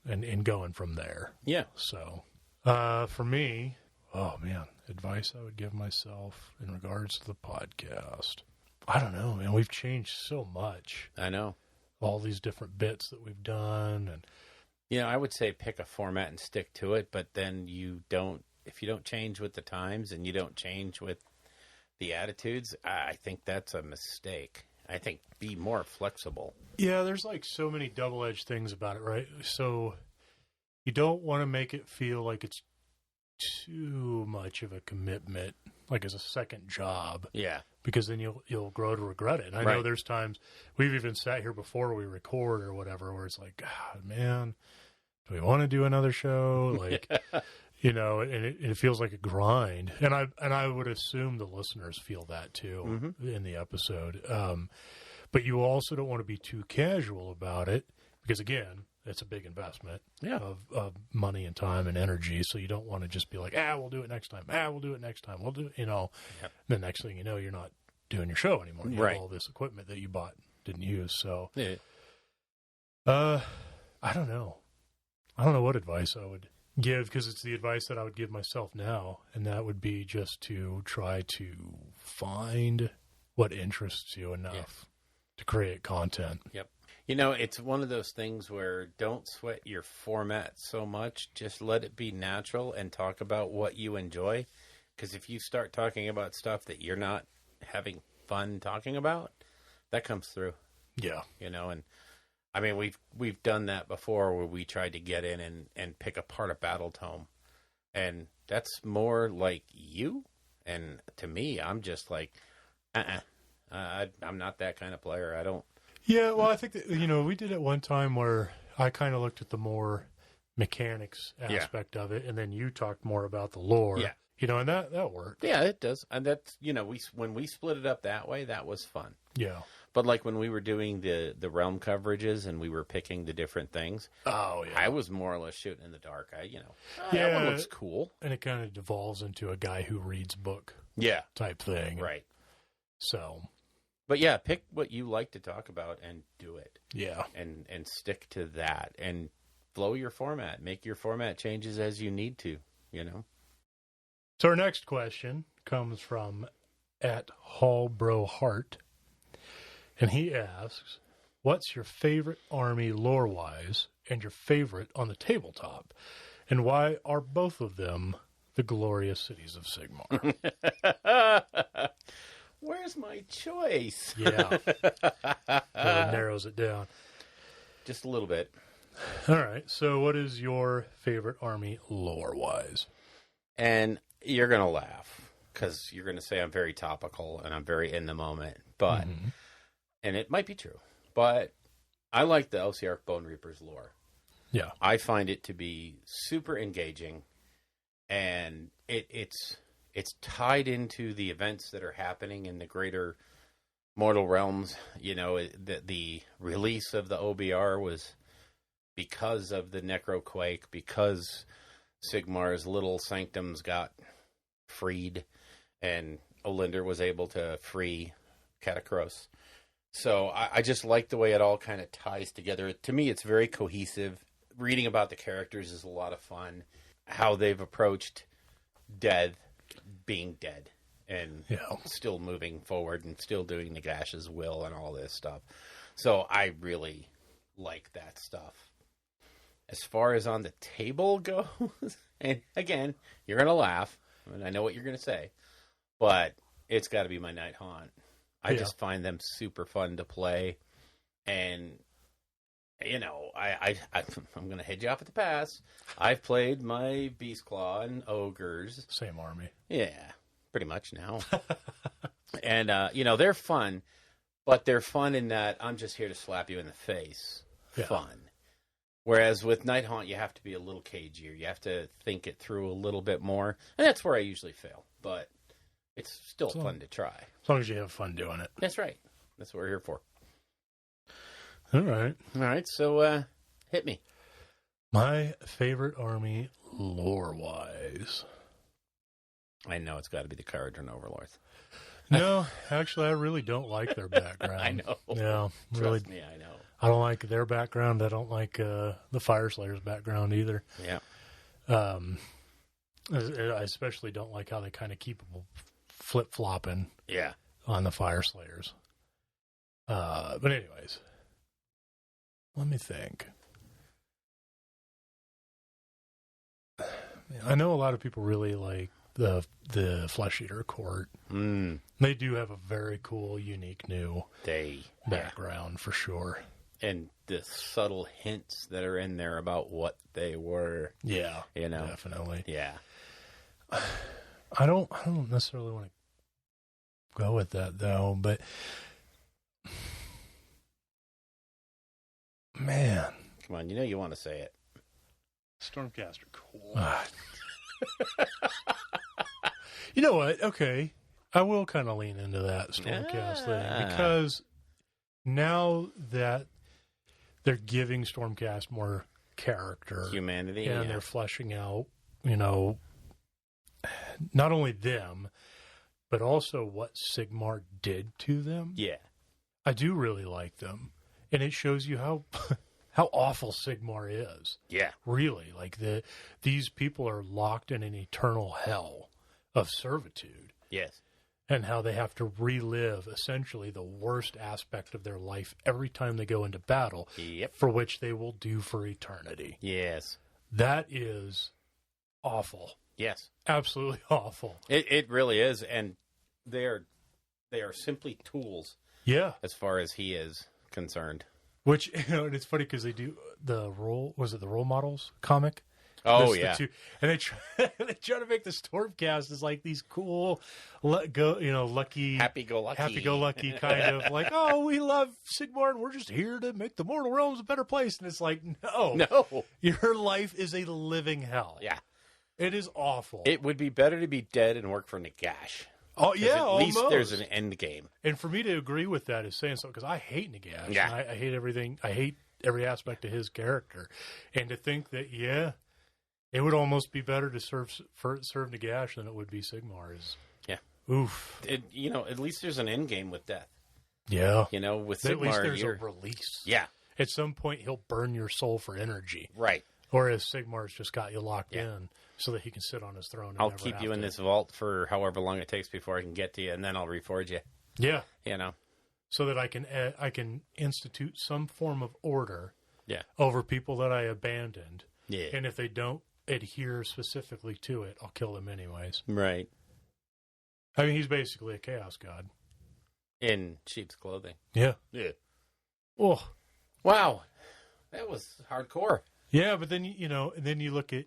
and going from there. Yeah. So, for me, advice I would give myself in regards to the podcast. I don't know, man. We've changed so much. I know. All these different bits that we've done. And I would say pick a format and stick to it, but then if you don't change with the times and you don't change with the attitudes, I think that's a mistake. I think be more flexible. Yeah, there's so many double-edged things about it, right? So you don't want to make it feel like it's too much of a commitment, like as a second job. Yeah. Because then you'll grow to regret it. And I know there's times we've even sat here before we record or whatever where it's like, God, man, do we want to do another show? And it feels like a grind. And I would assume the listeners feel that too in the episode. But you also don't want to be too casual about it because, again, it's a big investment of money and time and energy. So you don't want to just be like, we'll do it next time. We'll do it next time. We'll do it, The next thing you know, you're not doing your show anymore. You have all this equipment that you bought, didn't use. So, I don't know. I don't know what advice I would give because it's the advice that I would give myself now. And that would be just to try to find what interests you enough to create content. Yep. It's one of those things where don't sweat your format so much. Just let it be natural and talk about what you enjoy. Because if you start talking about stuff that you're not having fun talking about, that comes through. Yeah. And I mean, we've done that before where we tried to get in and pick apart a battle tome. And that's more like you. And to me, I'm just like, I'm not that kind of player. I don't. Yeah, well, I think that, we did it one time where I kind of looked at the more mechanics aspect of it, and then you talked more about the lore. Yeah. And that worked. Yeah, it does. And that's, when we split it up that way, that was fun. Yeah. But like when we were doing the realm coverages and we were picking the different things, I was more or less shooting in the dark. That one looks cool. And it kind of devolves into a guy who reads book type thing. Right. So... But yeah, pick what you like to talk about and do it. Yeah. And stick to that and flow your format. Make your format changes as you need to, So our next question comes from @HallBroHart. And he asks, what's your favorite army lore-wise and your favorite on the tabletop? And why are both of them the glorious cities of Sigmar? where's my choice? Yeah. Really narrows it down. Just a little bit. All right. So what is your favorite army lore-wise? And you're going to laugh because you're going to say I'm very topical and I'm very in the moment. But, and it might be true, but I like the LCR Bone Reapers lore. Yeah. I find it to be super engaging, and it's tied into the events that are happening in the greater mortal realms. You know, the release of the OBR was because of the Necroquake, because Sigmar's little sanctums got freed, and Olinder was able to free Katakros. So I just like the way it all kind of ties together. To me, it's very cohesive. Reading about the characters is a lot of fun. How they've approached death, being dead, and still moving forward and still doing Nagash's will and all this stuff. So I really like that stuff. As far as on the table goes, and again, you're going to laugh, and I know what you're going to say, but it's got to be my Night Haunt. I just find them super fun to play, and you know, I'm going to head you off at the pass. I've played my Beast Claw and Ogres. Same army. Yeah, pretty much now. And, you know, they're fun, but they're fun in that I'm just here to slap you in the face. Yeah. Fun. Whereas with Night Haunt, you have to be a little cagier. You have to think it through a little bit more. And that's where I usually fail. But it's still fun to try. As long as you have fun doing it. That's right. That's what we're here for. All right. All right, so hit me. My favorite army lore-wise. I know it's got to be the Caradhran Overlords. No, actually, I really don't like their background. I know. Yeah, really. Trust me, I know. I don't like their background. I don't like the Fireslayer's background either. Yeah. I especially don't like how they kind of keep flip-flopping on the Fireslayers. But anyways, let me think. I know a lot of people really like the Flesh Eater Court. They do have a very cool, unique new background for sure. And the subtle hints that are in there about what they were. Yeah. You know? Definitely. Yeah. I don't necessarily want to go with that though, but man. Come on, you know you want to say it. Stormcast are cool. You know what? Okay. I will kind of lean into that Stormcast thing because now that they're giving Stormcast more character, humanity, and they're fleshing out, you know, not only them, but also what Sigmar did to them. Yeah. I do really like them. And it shows you how awful Sigmar is. Yeah. Really. Like these people are locked in an eternal hell of servitude. Yes. And how they have to relive essentially the worst aspect of their life every time they go into battle, for which they will do for eternity. Yes. That is awful. Yes. Absolutely awful. It really is. And they are simply tools. Yeah. As far as he is concerned. Which, you know, and it's funny because they do the role models comic? Oh, yeah. And they try to make the Stormcast as like these cool, lucky, happy-go-lucky kind of like, oh, we love Sigmar and we're just here to make the mortal realms a better place. And it's like, no, your life is a living hell. Yeah, it is awful. It would be better to be dead and work for Nagash. Oh yeah, at least there's an end game. And for me to agree with that is saying so because I hate Nagash. Yeah, I hate everything. I hate every aspect of his character, and to think that it would almost be better to serve Nagash than it would be Sigmar. Oof. At least there's an end game with death. Yeah. With Sigmar, at least there's a release. Yeah. At some point, he'll burn your soul for energy. Right. Whereas Sigmar's just got you locked in so that he can sit on his throne. And I'll keep you in this vault for however long it takes before I can get to you, and then I'll reforge you. Yeah. So that I can institute some form of order. Yeah. Over people that I abandoned. Yeah. And if they don't adhere specifically to it, I'll kill them anyways. Right. I mean, he's basically a chaos god. In sheep's clothing. Yeah. Yeah. Oh. Wow. That was hardcore. Yeah, but then, and then you look at,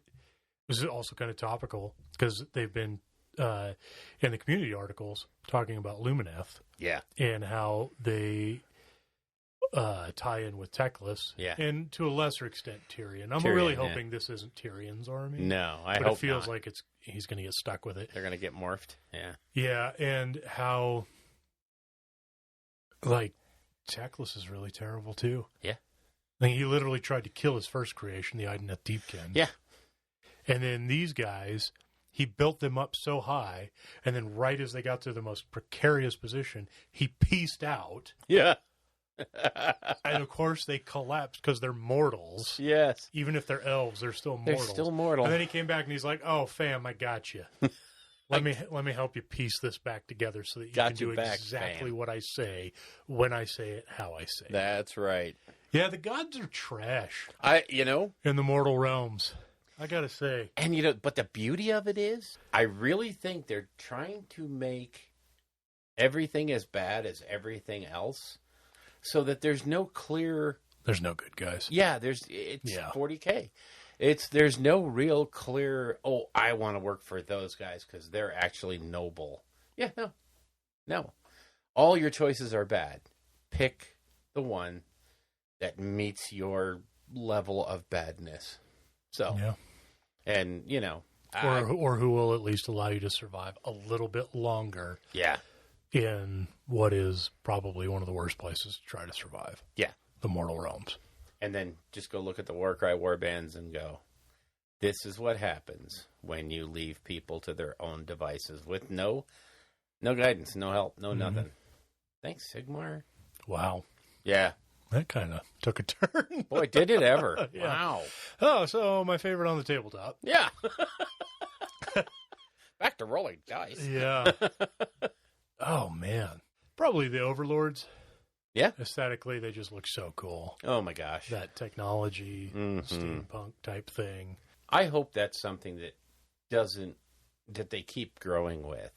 this is also kind of topical, because they've been, in the community articles, talking about Lumineth. Yeah. And how they tie in with Teclis. Yeah. And to a lesser extent, Tyrion. I'm Tyrion, really hoping this isn't Tyrion's army. No, but hope it feels not. like he's going to get stuck with it. They're going to get morphed. Yeah. Yeah, and how, like, Teclis is really terrible, too. Yeah. Like, he literally tried to kill his first creation, the Ideneth Deepkin. Yeah. And then these guys, he built them up so high, and then right as they got to the most precarious position, he pieced out. Yeah. And, of course, they collapsed because they're mortals. Yes. Even if they're elves, they're still They're mortals. still mortal. And then he came back and he's like, "Oh, fam, I got you. Let me help you piece this back together so that you Got can you do back, exactly fam. what I say, when I say it, how I say it." That's right. Yeah, the gods are trash In in the mortal realms. I gotta say. And, but the beauty of it is, I really think they're trying to make everything as bad as everything else so that there's no clear... There's no good guys. Yeah, it's 40K. There's no real clear, I want to work for those guys because they're actually noble. Yeah, no. All your choices are bad. Pick the one that meets your level of badness. So, Yeah. and, Or who will at least allow you to survive a little bit longer yeah, in what is probably one of the worst places to try to survive. yeah. The mortal realms. And then just go look at the Warcry warbands and go, this is what happens when you leave people to their own devices with no guidance, no help, no nothing. Thanks, Sigmar. Wow. Yeah. That kind of took a turn. Boy, did it ever. Yeah. Wow. Oh, so my favorite on the tabletop. Yeah. Back to rolling dice. Yeah. Oh, man. Probably the Overlords. Yeah. Aesthetically, they just look so cool. Oh, my gosh. That technology, steampunk type thing. I hope that's something that they keep growing with.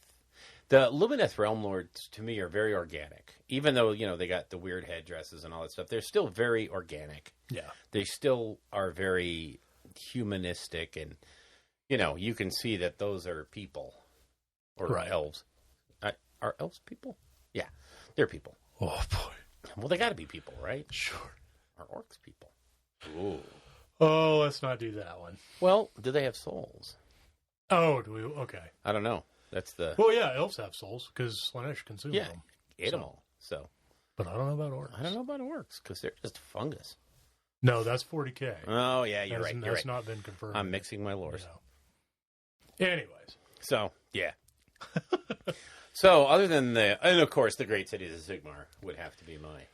The Lumineth Realm Lords, to me, are very organic. Even though, they got the weird headdresses and all that stuff, they're still very organic. Yeah. They still are very humanistic, and, you can see that those are people. Or Right. elves. Are elves people? Yeah, they're people. Oh, boy. Well, they got to be people, right? Sure. Are orcs people? Ooh. Oh, let's not do that one. Well, do they have souls? Oh, do we? Okay. I don't know. That's the... Well, yeah, elves have souls because Slanesh consumes Yeah, them. ate them all. So, But I don't know about orcs. I don't know about orcs because they're just fungus. No, that's 40K. Oh, yeah, you're right. That's not been confirmed. I'm mixing my lores. Yeah. Anyways. So, yeah. So, other than and of course, the Great Cities of Sigmar would have to be my...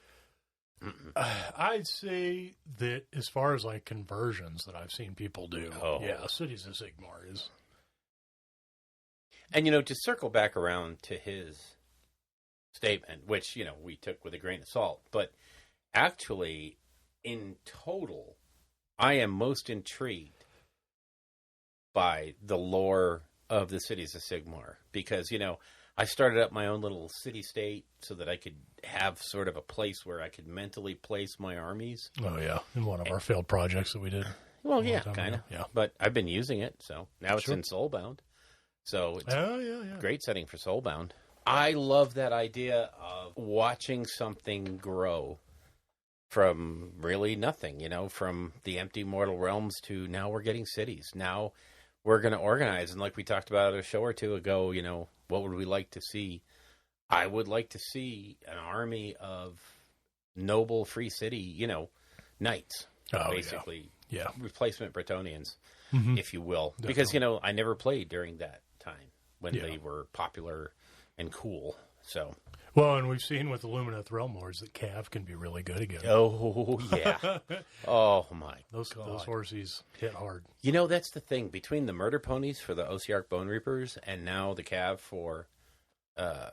I'd say that as far as like conversions that I've seen people do, yeah, Cities of Sigmar is. And, to circle back around to his statement, which, we took with a grain of salt, but actually, in total, I am most intrigued by the lore of the Cities of Sigmar because, I started up my own little city-state so that I could have sort of a place where I could mentally place my armies. Oh, yeah. In one of our failed projects that we did. Well, yeah, kind of. Yeah. But I've been using it, so now it's in Soulbound. So it's great setting for Soulbound. I love that idea of watching something grow from really nothing, from the empty mortal realms to now we're getting cities. Now we're going to organize. And like we talked about a show or two ago, what would we like to see? I would like to see an army of noble free city, knights, basically. Yeah. Replacement Bretonians, if you will. Definitely. Because, I never played during that time when they were popular and cool. So, well, and we've seen with the Lumineth Realm Lords that Cav can be really good again. Oh, yeah. Oh, my Those God. Those horsies hit hard. That's the thing. Between the Murder Ponies for the Osiark Bone Reapers and now the Cav for the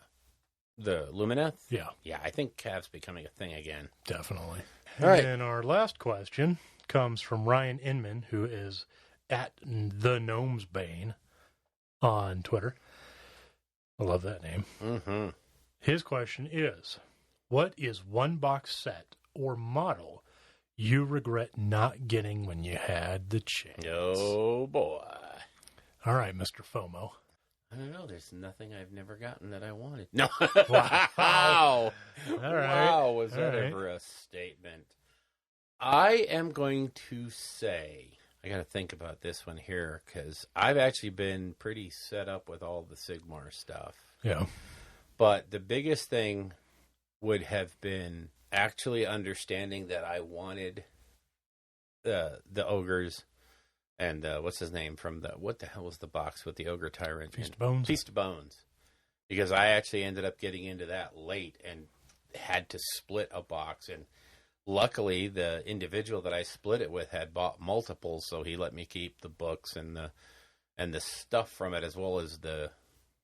Lumineth. Yeah. Yeah, I think Cav's becoming a thing again. Definitely. All right. And our last question comes from Ryan Inman, who is at the Gnome's Bane on Twitter. I love that name. Mm-hmm. His question is, what is one box set or model you regret not getting when you had the chance? Oh, boy. All right, Mr. FOMO. I don't know. There's nothing I've never gotten that I wanted. No. Wow. All right. Wow. Was All that right. ever a statement? I am going to say, I got to think about this one here because I've actually been pretty set up with all the Sigmar stuff. Yeah. But the biggest thing would have been actually understanding that I wanted the ogres and what's his name from what the hell was the box with the ogre tyrant? Feast of Bones. Feast of Bones. Because I actually ended up getting into that late and had to split a box. And luckily, the individual that I split it with had bought multiples, so he let me keep the books and the stuff from it as well as the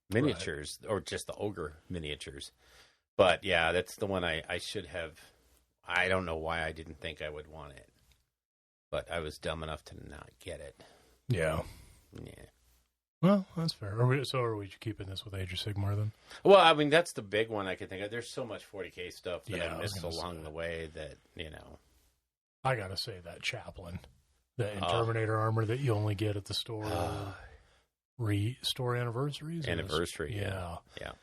miniatures, or just the ogre miniatures. But yeah, that's the one I should have. I don't know why I didn't think I would want it, but I was dumb enough to not get it. Yeah. Yeah. Well, that's fair. Are we keeping this with Age of Sigmar then? Well, I mean, that's the big one I could think of. There's so much 40K stuff that Yeah, I I was missed gonna along say the way that, you know. I gotta say that chaplain, the Terminator armor that you only get at the store store anniversaries. Anniversary, yeah. Yeah.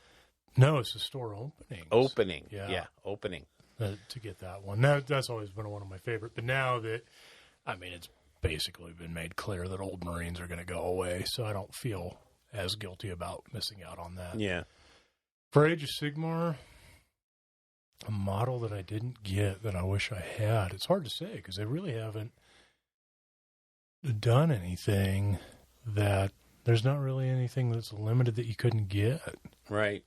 No, it's the store openings. Opening. Yeah. Yeah, opening. To get that one. That's always been one of my favorite. But now that, I mean, it's basically been made clear that old Marines are going to go away, so I don't feel as guilty about missing out on that. Yeah. For Age of Sigmar, a model that I didn't get that I wish I had, it's hard to say because they really haven't done anything that, there's not really anything that's limited that you couldn't get. Right.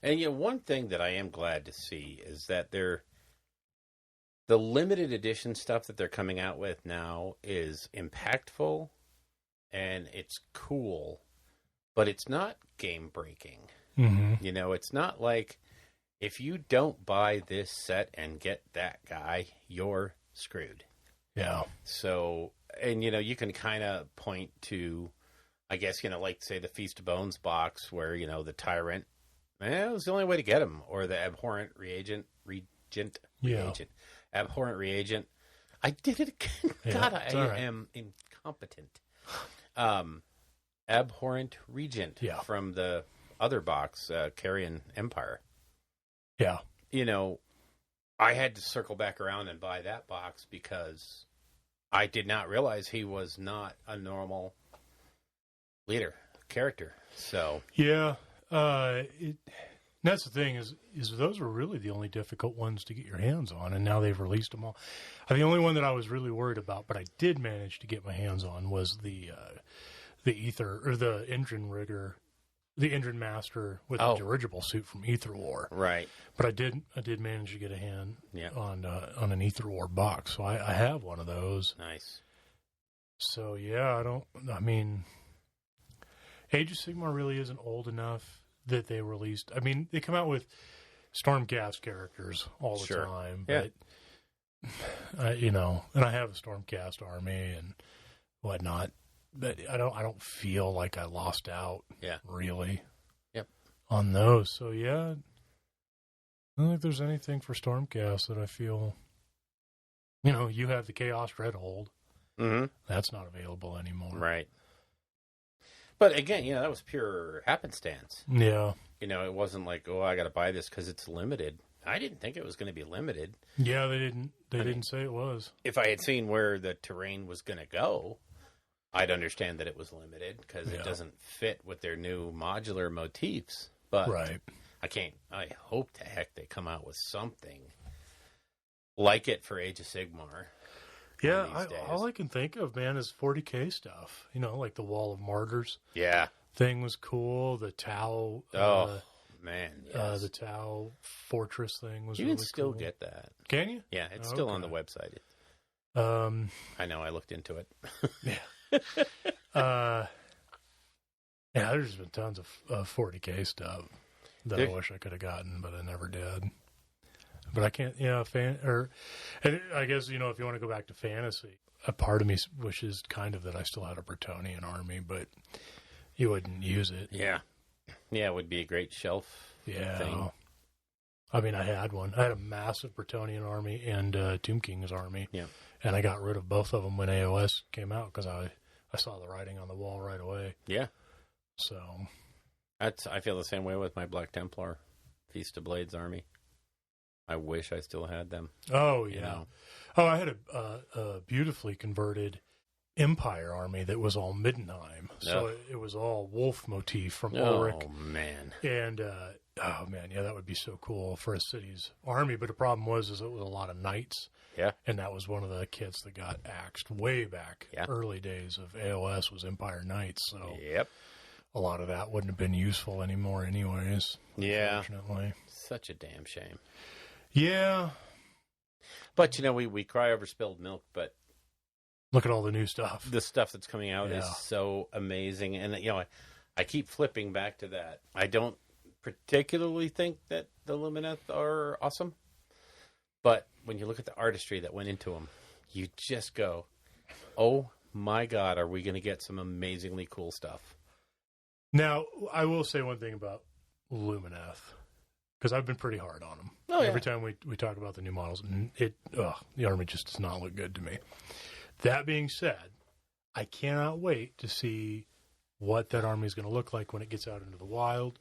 And, you know, one thing that I am glad to see is that the limited edition stuff that they're coming out with now is impactful and it's cool, but it's not game breaking. Mm-hmm. You know, it's not like if you don't buy this set and get that guy, you're screwed. Yeah. So, and, you know, you can kind of point to, I guess, you know, like, say, the Feast of Bones box where, you know, the Tyrant, it was the only way to get him, or the Abhorrent Reagent. Abhorrent Reagent. I did it again. Yeah, God, I am incompetent. Abhorrent Regent from the other box, Carrion Empire. Yeah. You know, I had to circle back around and buy that box because I did not realize he was not a normal leader character. So yeah, that's the thing is those were really the only difficult ones to get your hands on, and now they've released them all. The only one that I was really worried about, but I did manage to get my hands on, was the Ether, or the Engine Rigger, the Engine Master with the dirigible suit from Ether War. Right. But I did manage to get a hand on an Ether War box, so I have one of those. Nice. So yeah, Age of Sigmar really isn't old enough that they released. I mean, they come out with Stormcast characters all the time, but and I have a Stormcast army and whatnot, but I don't feel like I lost out. Really. Yep. On those, so yeah, I don't think there's anything for Stormcast that I feel. You know, you have the Chaos Dreadhold. Mm-hmm. That's not available anymore. Right. But again, you know, that was pure happenstance. Yeah. You know, it wasn't like, I got to buy this because it's limited. I didn't think it was going to be limited. Yeah, they didn't. They didn't say it was. If I had seen where the terrain was going to go, I'd understand that it was limited because it doesn't fit with their new modular motifs. But I hope to heck they come out with something like it for Age of Sigmar. Yeah, all I can think of, man, is 40K stuff. You know, like the Wall of Martyrs. Yeah. Thing was cool. The Tau. Man. Yes. The Tau Fortress thing was You really can still cool. get that. Can you? Yeah, it's still on the website. I know, I looked into it. There's been tons of 40K stuff that I wish I could have gotten, but I never did. But I can't, and I guess, you know, if you want to go back to fantasy, a part of me wishes kind of that I still had a Bretonnian army, but you wouldn't use it. Yeah. Yeah, it would be a great shelf thing. I mean, I had one. I had a massive Bretonnian army and Tomb King's army. Yeah. And I got rid of both of them when AOS came out because I saw the writing on the wall right away. Yeah. So. I feel the same way with my Black Templar Feast of Blades army. I wish I still had them. Oh, yeah. Oh, I had a beautifully converted Empire army that was all Middenheim. So it was all wolf motif from Ulrich. Oh, man. And, that would be so cool for a city's army. But the problem was it was a lot of knights. Yeah. And that was one of the kits that got axed way back. Yeah. Early days of AOS was Empire Knights. So yep. A lot of that wouldn't have been useful anymore anyways. Yeah. Unfortunately. Such a damn shame. Yeah. But, we cry over spilled milk, but look at all the new stuff. The stuff that's coming out is so amazing. And, I keep flipping back to that. I don't particularly think that the Lumineth are awesome. But when you look at the artistry that went into them, you just go, oh, my God, are we going to get some amazingly cool stuff? Now, I will say one thing about Lumineth, because I've been pretty hard on them. Oh, yeah. Every time we talk about the new models, the army just does not look good to me. That being said, I cannot wait to see what that army is going to look like when it gets out into the wild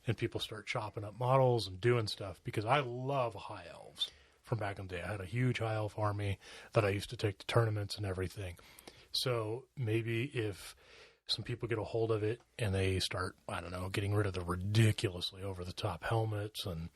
and people start chopping up models and doing stuff, because I love high elves from back in the day. I had a huge high elf army that I used to take to tournaments and everything. So maybe if some people get a hold of it and they start, I don't know, getting rid of the ridiculously over-the-top helmets and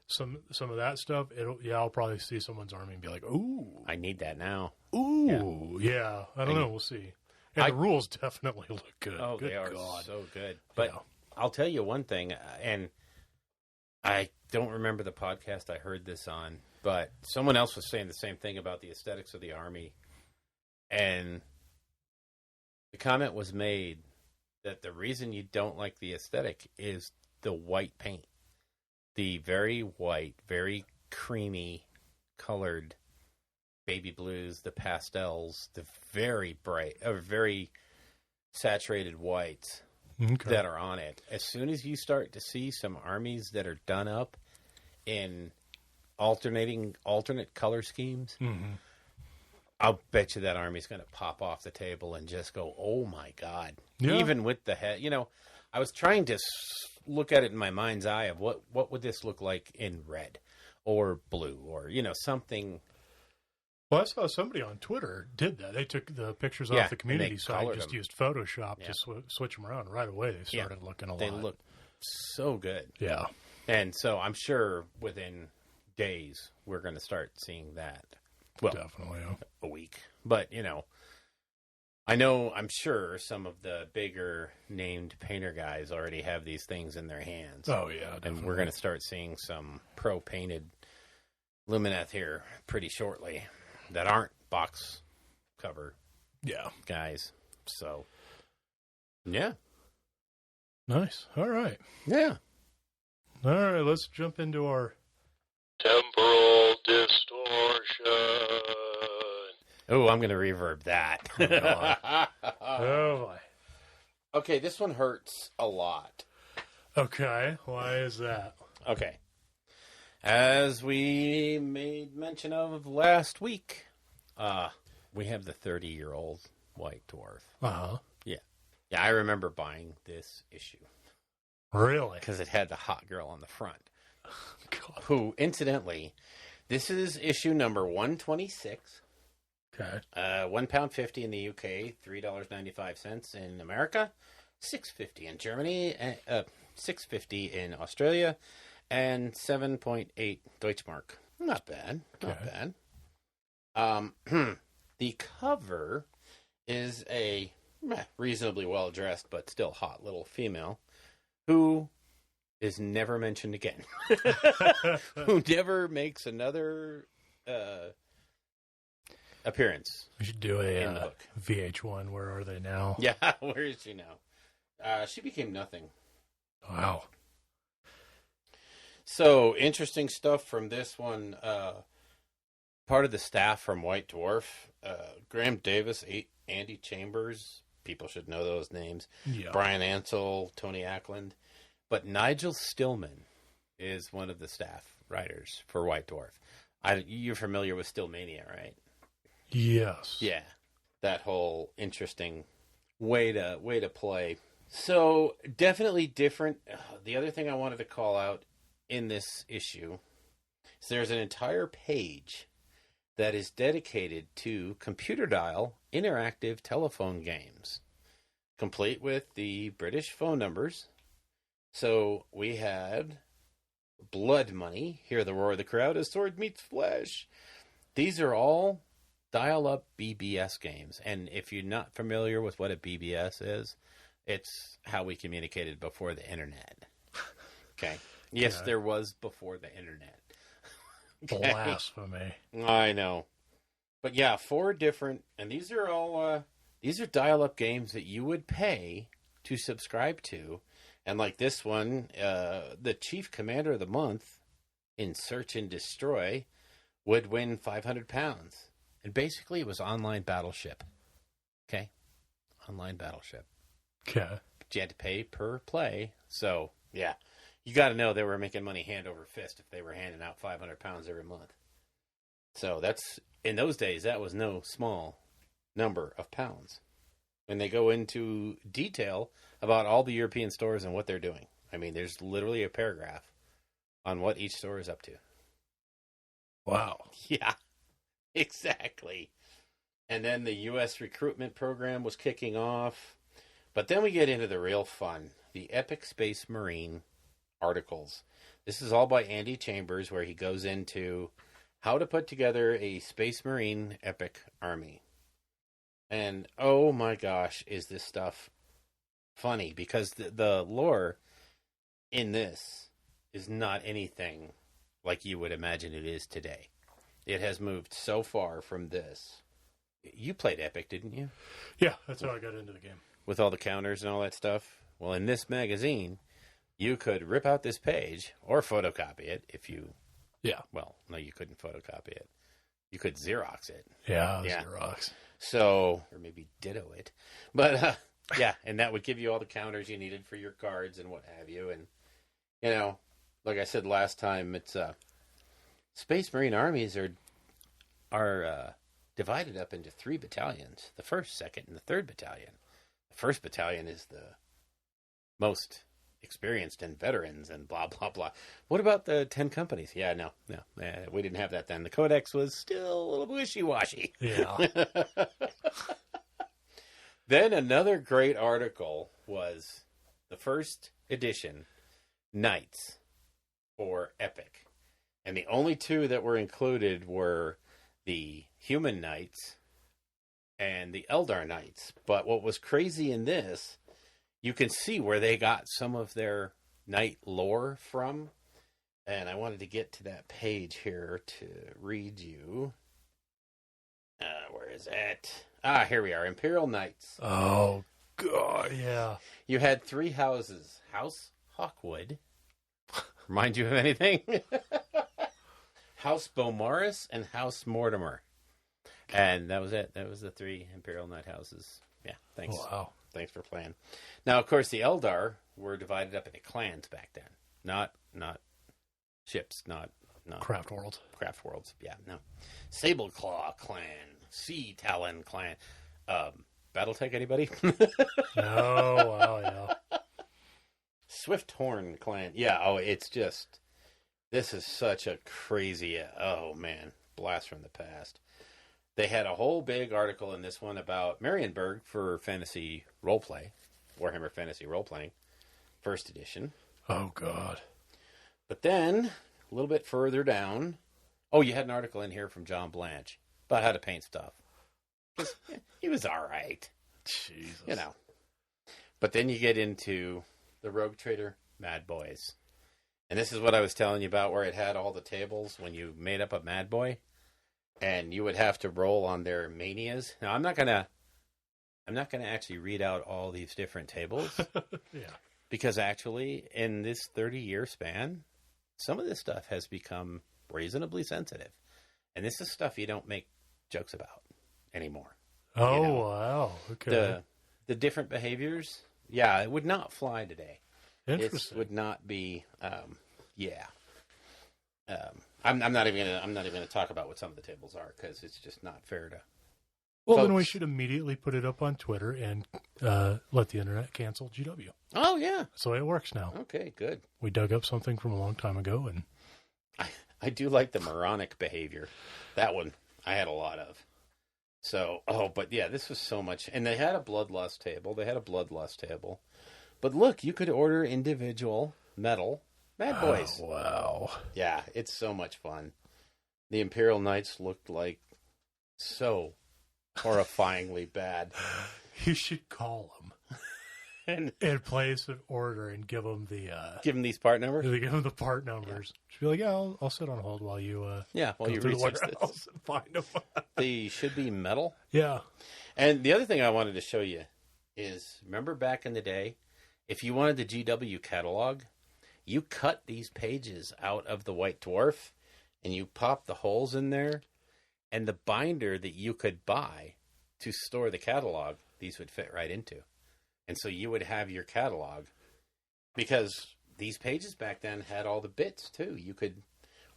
some of that stuff, I'll probably see someone's army and be like, ooh. I need that now. Ooh, yeah. I don't know. We'll see. And the rules definitely look good. Oh, good they are God. so good. But I'll tell you one thing, and I don't remember the podcast I heard this on, but someone else was saying the same thing about the aesthetics of the army. And the comment was made that the reason you don't like the aesthetic is the white paint. The very white, very creamy colored baby blues, the pastels, the very bright, very saturated whites that are on it. As soon as you start to see some armies that are done up in alternate color schemes, I'll bet you that army's going to pop off the table and just go, oh my God. Yeah. Even with the head, I was trying to look at it in my mind's eye of what would this look like in red or blue or, something. Well, I saw somebody on Twitter did that. They took the pictures off the community site and just used Photoshop to switch them around. Right away, they started looking a lot. They look so good. Yeah. And so I'm sure within days we're going to start seeing that. Well, definitely a week. But, I'm sure some of the bigger named painter guys already have these things in their hands. Oh, yeah, definitely. And we're going to start seeing some pro-painted Lumineth here pretty shortly that aren't box cover guys. So, yeah. Nice. All right. Yeah. All right, let's jump into our Temporal Distortion. Oh, I'm going to reverb that. Oh, boy. Okay, this one hurts a lot. Okay, why is that? Okay. As we made mention of last week, we have the 30-year-old White Dwarf. Uh-huh. Yeah. Yeah, I remember buying this issue. Really? Because it had the hot girl on the front. God. Who, incidentally, this is issue number 126. Okay. £1.50 in the UK, $3.95 in America, $6.50 in Germany, $6.50 in Australia, and 7.8 Deutschmark. Not bad. Not bad. The cover is a reasonably well dressed but still hot little female who is never mentioned again. Who never makes another appearance. We should do a VH1. Where are they now? Yeah, where is she now? She became nothing. Wow. So, interesting stuff from this one. Part of the staff from White Dwarf, Graham Davis, Andy Chambers, people should know those names, Brian Ansell, Tony Ackland, but Nigel Stillman is one of the staff writers for White Dwarf. You're familiar with Stillmania, right? Yes. Yeah, that whole interesting way to play. So definitely different. The other thing I wanted to call out in this issue is there's an entire page that is dedicated to computer dial interactive telephone games, complete with the British phone numbers. So we had Blood Money, Hear the Roar of the Crowd as Sword Meets Flesh. These are all dial-up BBS games. And if you're not familiar with what a BBS is, it's how we communicated before the internet. Okay. Yes, Okay. there was before the internet. Okay. Blasphemy. I know. But yeah, 4 different, and these are all, these are dial-up games that you would pay to subscribe to. And like this one, the Chief Commander of the Month in Search and Destroy would win £500. And basically it was online battleship. Okay? Online battleship. Okay. But you had to pay per play. So, yeah. You got to know they were making money hand over fist if they were handing out £500 every month. So that's, in those days, that was no small number of pounds. And they go into detail about all the European stores and what they're doing. I mean, there's literally a paragraph on what each store is up to. Wow. Yeah, exactly. And then the U.S. recruitment program was kicking off. But then we get into the real fun, the Epic Space Marine articles. This is all by Andy Chambers, where he goes into how to put together a Space Marine epic army. And oh my gosh, is this stuff funny, because the lore in this is not anything like you would imagine it is today. It has moved so far from this. You played Epic, didn't you? Yeah, that's how I got into the game. With all the counters and all that stuff. Well, in this magazine, you could rip out this page or photocopy it if you... Yeah. Well, no, you couldn't photocopy it. You could Xerox it. Yeah, Yeah. Xerox. So, or maybe ditto it. But, yeah, and that would give you all the counters you needed for your cards and what have you. And, you know, like I said last time, it's Space Marine armies are divided up into 3 battalions. The 1st, 2nd, and the 3rd battalion. The 1st battalion is the most experienced and veterans and blah, blah, blah. What about the 10 companies? Yeah, no. We didn't have that then. The Codex was still a little wishy-washy. Yeah. Then another great article was the 1st edition Knights for Epic. And the only 2 that were included were the Human Knights and the Eldar Knights. But what was crazy in this, you can see where they got some of their knight lore from. And I wanted to get to that page here to read you. Where is it? Here we are. Imperial Knights. Oh, God, yeah. You had 3 houses. House Hawkwood. Remind you of anything? House Beaumaris and House Mortimer. And that was it. That was the 3 Imperial Knight houses. Yeah, thanks. Wow. Thanks for playing. Now, of course, the Eldar were divided up into clans back then. Not ships, not Craft World. Craft Worlds. Yeah, no. Sableclaw clan, Sea Talon clan. Battletech, anybody? Oh, wow, yeah. Swifthorn clan. Yeah, it's just, this is such a crazy, oh man, blast from the past. They had a whole big article in this one about Marienburg for fantasy roleplay, Warhammer Fantasy Roleplaying, 1st edition. Oh, God. But then, a little bit further down, you had an article in here from John Blanche about how to paint stuff. He was all right. Jesus. You know. But then you get into the Rogue Trader Mad Boys. And this is what I was telling you about, where it had all the tables when you made up a Mad Boy. And you would have to roll on their manias. Now, I'm not gonna actually read out all these different tables. Yeah. Because actually, in this 30-year span, some of this stuff has become reasonably sensitive. And this is stuff you don't make jokes about anymore. Oh, You know, wow. Okay. The different behaviors, yeah, it would not fly today. Interesting. It would not be, Yeah. I'm not even gonna talk about what some of the tables are because it's just not fair to. Well, folks. then we should immediately put it up on Twitter and let the internet cancel GW. Oh yeah. That's the way it works now. Okay, good. We dug up something from a long time ago, and I do like the moronic behavior. That one I had a lot of. So, but yeah, this was so much. And they had a bloodlust table. But look, you could order individual metal Bad Boys. Oh, wow. Yeah, it's so much fun. The Imperial Knights looked like so horrifyingly bad. You should call them and place an order and give them the give them these part numbers. Give them the part numbers. Yeah. Just be like, yeah, I'll sit on hold while you while you research this and find them. They should be metal. Yeah. And the other thing I wanted to show you is, remember back in the day, if you wanted the GW catalog, you cut these pages out of the White Dwarf and you pop the holes in there, and the binder that you could buy to store the catalog, these would fit right into. And so you would have your catalog, because these pages back then had all the bits too. You could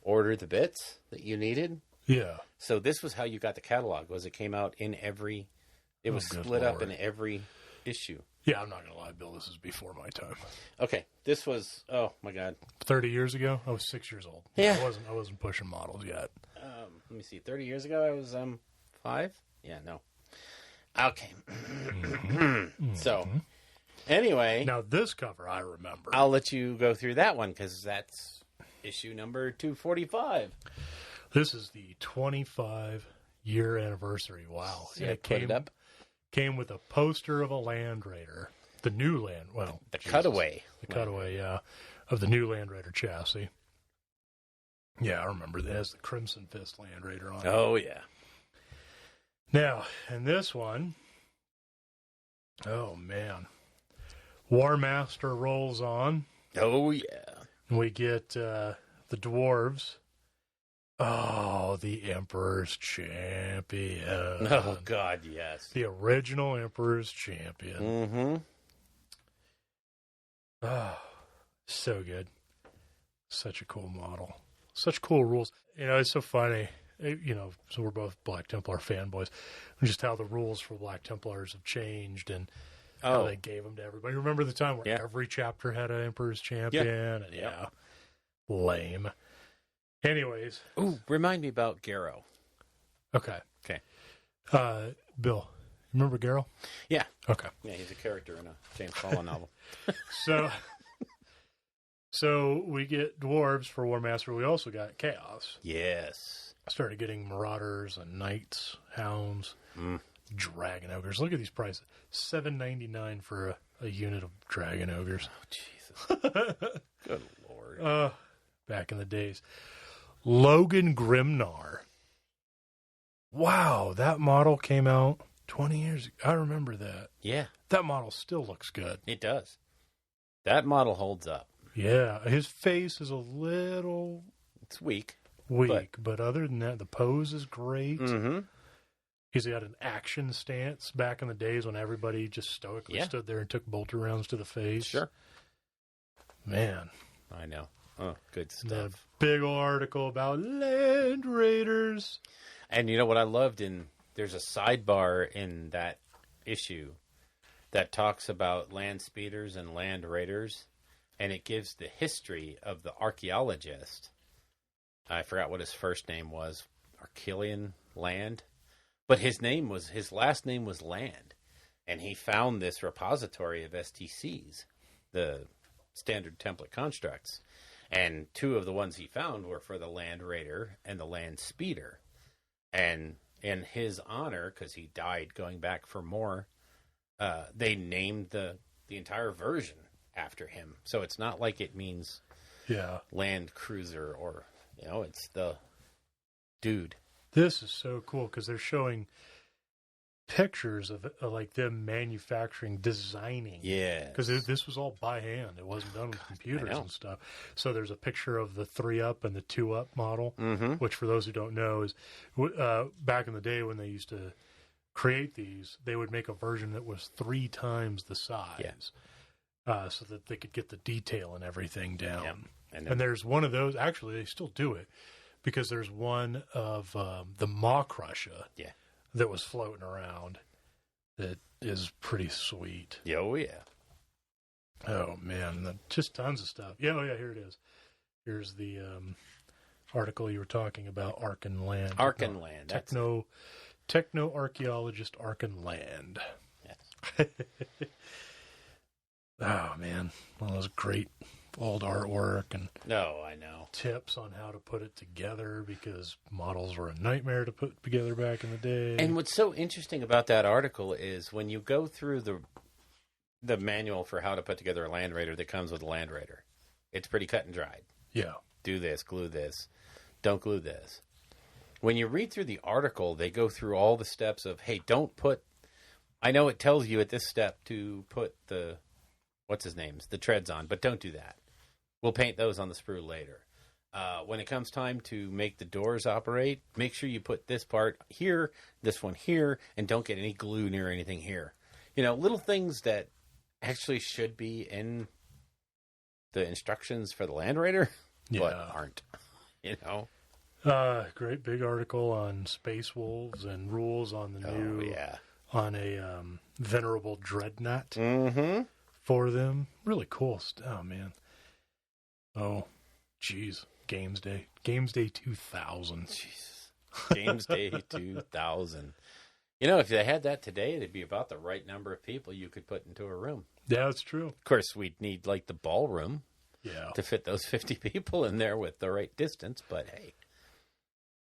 order the bits that you needed. Yeah. So this was how you got the catalog, was it came out in every, it was split up in every issue. Yeah, I'm not going to lie, Bill, this is before my time. Okay, this was, oh my God. 30 years ago? I was 6 years old. Yeah. I wasn't pushing models yet. Let me see, 30 years ago I was 5? Yeah, no. Okay. So, anyway. Now this cover I remember. I'll let you go through that one, because that's issue number 245. This is the 25-year anniversary. Wow. See, I put it up. Came with a poster of a Land Raider. The new Land, well. The cutaway. The cutaway, of the new Land Raider chassis. Yeah, I remember that. It has the Crimson Fist Land Raider on it. Oh, yeah. Now, in this one, oh, man. War Master rolls on. Oh, yeah. And we get the dwarves. Oh, the Emperor's Champion. Oh, God, yes. The original Emperor's Champion. Mm-hmm. Oh, so good. Such a cool model. Such cool rules. You know, it's so funny. You know, so we're both Black Templar fanboys. And just how the rules for Black Templars have changed and how they gave them to everybody. Remember the time where every chapter had an Emperor's Champion? Yeah. And lame. Anyways. Ooh, remind me about Garrow. Okay. Bill, remember Garrow? Yeah. Okay. Yeah, he's a character in a James Bond novel. So we get dwarves for War Master. We also got Chaos. Yes. Started getting Marauders and Knights, Hounds, Dragon Ogres. Look at these prices. $7.99 for a unit of Dragon Ogres. Oh, Jesus. Good Lord. Back in the days. Logan Grimnar. Wow, that model came out 20 years ago. I remember that. Yeah. That model still looks good. It does. That model holds up. Yeah, his face is a little... It's weak. But other than that, the pose is great. Mm-hmm. He's got an action stance back in the days when everybody just stoically stood there and took bolt rounds to the face. Sure. Man. I know. Oh, good stuff. That big old article about Land Raiders. And you know what I loved? There's a sidebar in that issue that talks about land speeders and land raiders, and it gives the history of the archaeologist. I forgot what his first name was. Archelian Land. But his last name was Land. And he found this repository of STCs, the standard template constructs. And two of the ones he found were for the Land Raider and the Land Speeder. And in his honor, because he died going back for more, they named the entire version after him. So it's not like it means Land Cruiser or, it's the dude. This is so cool because they're showing pictures of like them manufacturing, designing. Yeah. Because this was all by hand. It wasn't done with computers and stuff. So there's a picture of the 3-up and the 2-up model, which for those who don't know is back in the day when they used to create these, they would make a version that was 3 times the size. Yeah. so that they could get the detail and everything down. Yep. And there's one of those. Actually, they still do it because there's one of the Maw Crusher that was floating around that is pretty sweet. Oh, yeah. Oh, man. Just tons of stuff. Yeah, oh, yeah, here it is. Here's the article you were talking about, Arkan Land. Arkan Land. Techno-archaeologist Arkan Land. Yes. Oh, man. One of those great old artwork and I know. tips on how to put it together because models were a nightmare to put together back in the day. And what's so interesting about that article is when you go through the manual for how to put together a Land Raider that comes with a Land Raider, it's pretty cut and dried. Yeah. Do this, glue this, don't glue this. When you read through the article, they go through all the steps of, hey, don't put... I know it tells you at this step to put the... What's his name's? The treads on, but don't do that. We'll paint those on the sprue later. When it comes time to make the doors operate, make sure you put this part here, this one here, and don't get any glue near anything here. Little things that actually should be in the instructions for the Land Raider, but aren't. Great big article on Space Wolves and rules on the new on a venerable dreadnought for them. Really cool stuff. Oh, man. Oh, geez. Games Day 2000. Jesus. Games Day 2000. If they had that today, it'd be about the right number of people you could put into a room. Yeah, that's true. Of course, we'd need like the ballroom to fit those 50 people in there with the right distance, but hey.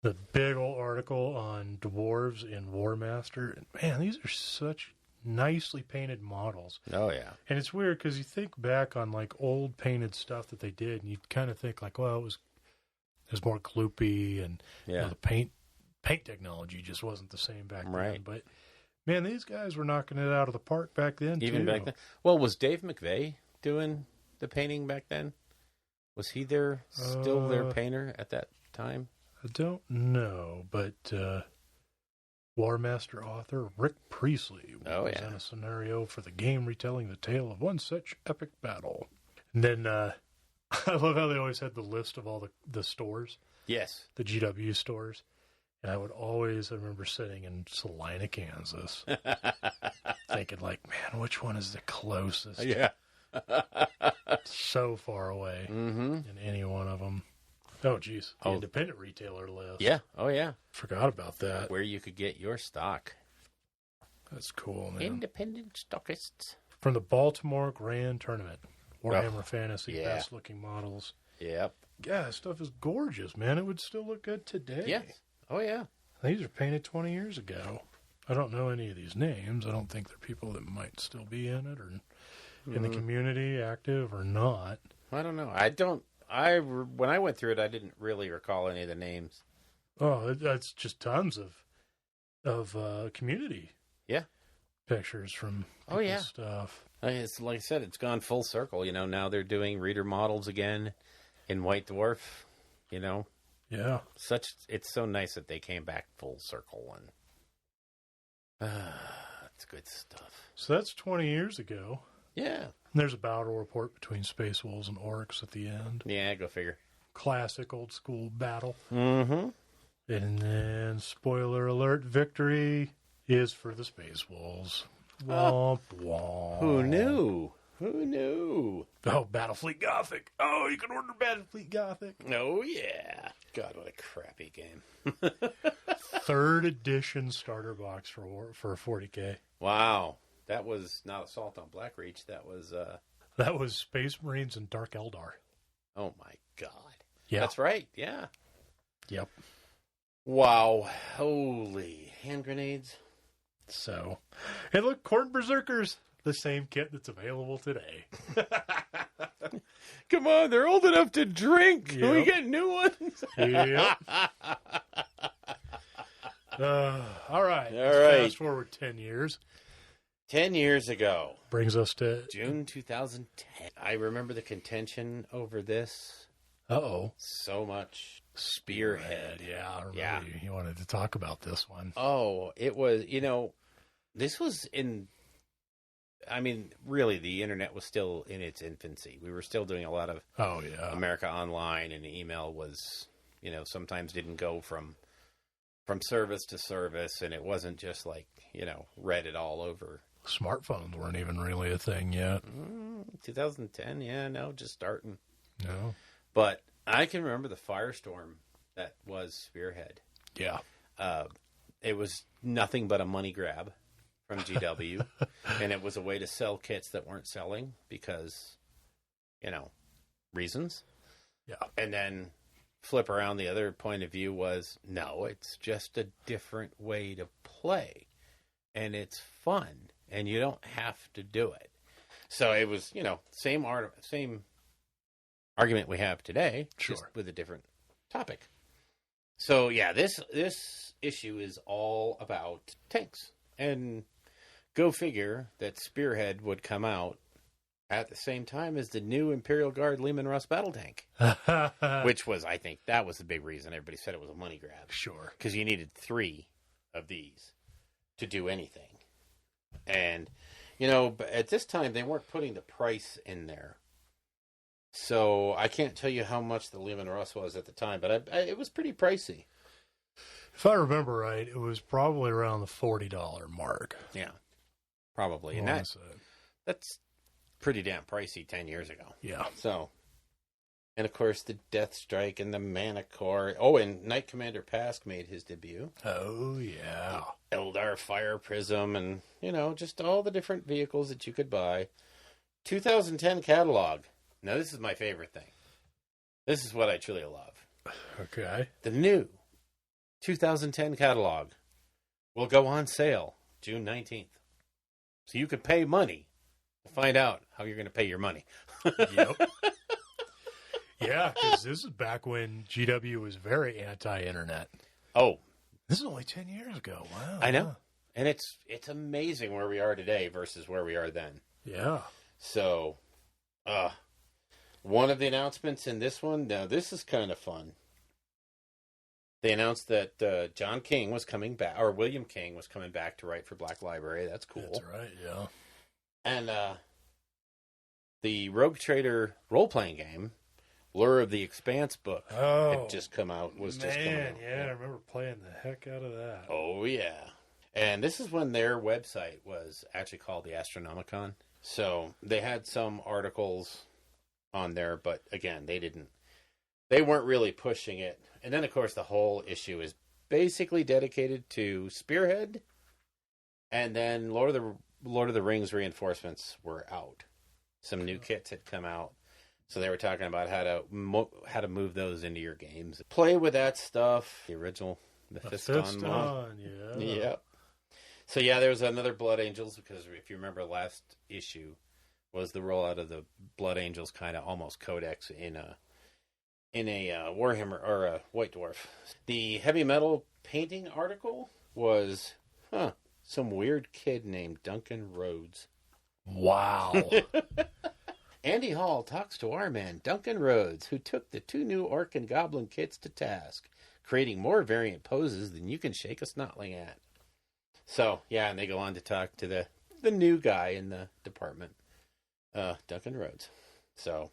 The big old article on dwarves in War Master. Man, these are such nicely painted models. Oh, yeah. And it's weird because you think back on like old painted stuff that they did, and you kind of think like, well, it was more gloopy, and the paint technology just wasn't the same back then. But man, these guys were knocking it out of the park back then. Even back then. Well, was Dave McVeigh doing the painting back then? Was he still their painter at that time? I don't know, but War Master author Rick Priestley was in a scenario for the game retelling the tale of one such epic battle. And then I love how they always had the list of all the stores. Yes. The GW stores. And I remember sitting in Salina, Kansas, thinking like, man, which one is the closest? Yeah. So far away in any one of them. Oh, geez. The independent retailer list. Yeah. Oh, yeah. Forgot about that. Where you could get your stock. That's cool, man. Independent stockists. From the Baltimore Grand Tournament. Warhammer Fantasy, best-looking models. Yep. Yeah, this stuff is gorgeous, man. It would still look good today. Yes. Oh, yeah. These are painted 20 years ago. I don't know any of these names. I don't think they're people that might still be in it or in the community, active or not. I don't know. When I went through it, I didn't really recall any of the names. Oh, that's just tons of community. Yeah. Pictures from stuff. It's like I said, it's gone full circle. Now they're doing reader models again in White Dwarf. Yeah. It's so nice that they came back full circle, and it's good stuff. So that's 20 years ago. Yeah. And there's a battle report between Space Wolves and Orcs at the end. Yeah, go figure. Classic old school battle. Mm-hmm. And then, spoiler alert, victory is for the Space Wolves. Womp womp. Who knew? Oh, Battlefleet Gothic. Oh, you can order Battlefleet Gothic. Oh, yeah. God, what a crappy game. 3rd edition starter box for 40K. Wow. That was not Assault on Blackreach. That was Space Marines and Dark Eldar. Oh, my God. Yeah. That's right. Yeah. Yep. Wow. Holy hand grenades. So, hey, look, Corn Berserkers. The same kit that's available today. Come on, they're old enough to drink. Yep. Can we get new ones? Yep. All right. Fast forward 10 years. 10 years ago. Brings us to June 2010. I remember the contention over this. Uh-oh. So much. Spearhead. Yeah, I remember you wanted to talk about this one. Oh, it was, this was in I mean, really, the internet was still in its infancy. We were still doing a lot of America Online, and email was, sometimes didn't go from service to service, and it wasn't just like, Reddit all over. Smartphones weren't even really a thing yet. 2010, no, just starting. No. But I can remember the firestorm that was Spearhead. Yeah. It was nothing but a money grab from GW, and it was a way to sell kits that weren't selling because, reasons. Yeah. And then flip around, the other point of view was, no, it's just a different way to play, and it's fun, and you don't have to do it. So it was, same argument we have today, just with a different topic. So yeah, this issue is all about tanks, and go figure that Spearhead would come out at the same time as the new Imperial Guard Lehman Russ battle tank, which was, I think, that was the big reason everybody said it was a money grab. Sure, because you needed 3 of these to do anything, and at this time they weren't putting the price in there. So I can't tell you how much the Lehman Russ was at the time, but it was pretty pricey. If I remember right, it was probably around the $40 mark. Yeah, probably. And that's pretty damn pricey 10 years ago. Yeah. So, and of course the Death Strike and the Manicore. Oh, and Knight Commander Pask made his debut. Oh, yeah. Eldar Fire Prism and, just all the different vehicles that you could buy. 2010 catalog. Now, this is my favorite thing. This is what I truly love. Okay. The new 2010 catalog will go on sale June 19th. So you can pay money to find out how you're going to pay your money. Yep. Yeah, because this is back when GW was very anti-internet. Oh. This is only 10 years ago. Wow. I know. And it's amazing where we are today versus where we are then. Yeah. So, one of the announcements in this one, now this is kind of fun. They announced that John King was coming back, or William King was coming back to write for Black Library. That's cool. That's right, yeah. And the Rogue Trader role-playing game, Lure of the Expanse book, had just come out. Just come out. Yeah, I remember playing the heck out of that. Oh, yeah. And this is when their website was actually called the Astronomicon. So they had some articles on there, but again, they weren't really pushing it. And then, of course, the whole issue is basically dedicated to Spearhead, and then Lord of the Rings reinforcements were out. Some new kits had come out, so they were talking about how to move those into your games. Play with that stuff. The original Mephiston mod. Yeah. Yep. So yeah, there was another Blood Angels, because if you remember, last issue was the rollout of the Blood Angels kind of almost codex in a Warhammer or a White Dwarf. The heavy metal painting article was some weird kid named Duncan Rhodes. Wow. Andy Hall talks to our man Duncan Rhodes, who took the 2 new Orc and Goblin kits to task, creating more variant poses than you can shake a snotling at. So, yeah, and they go on to talk to the new guy in the department, Duncan Rhodes. So,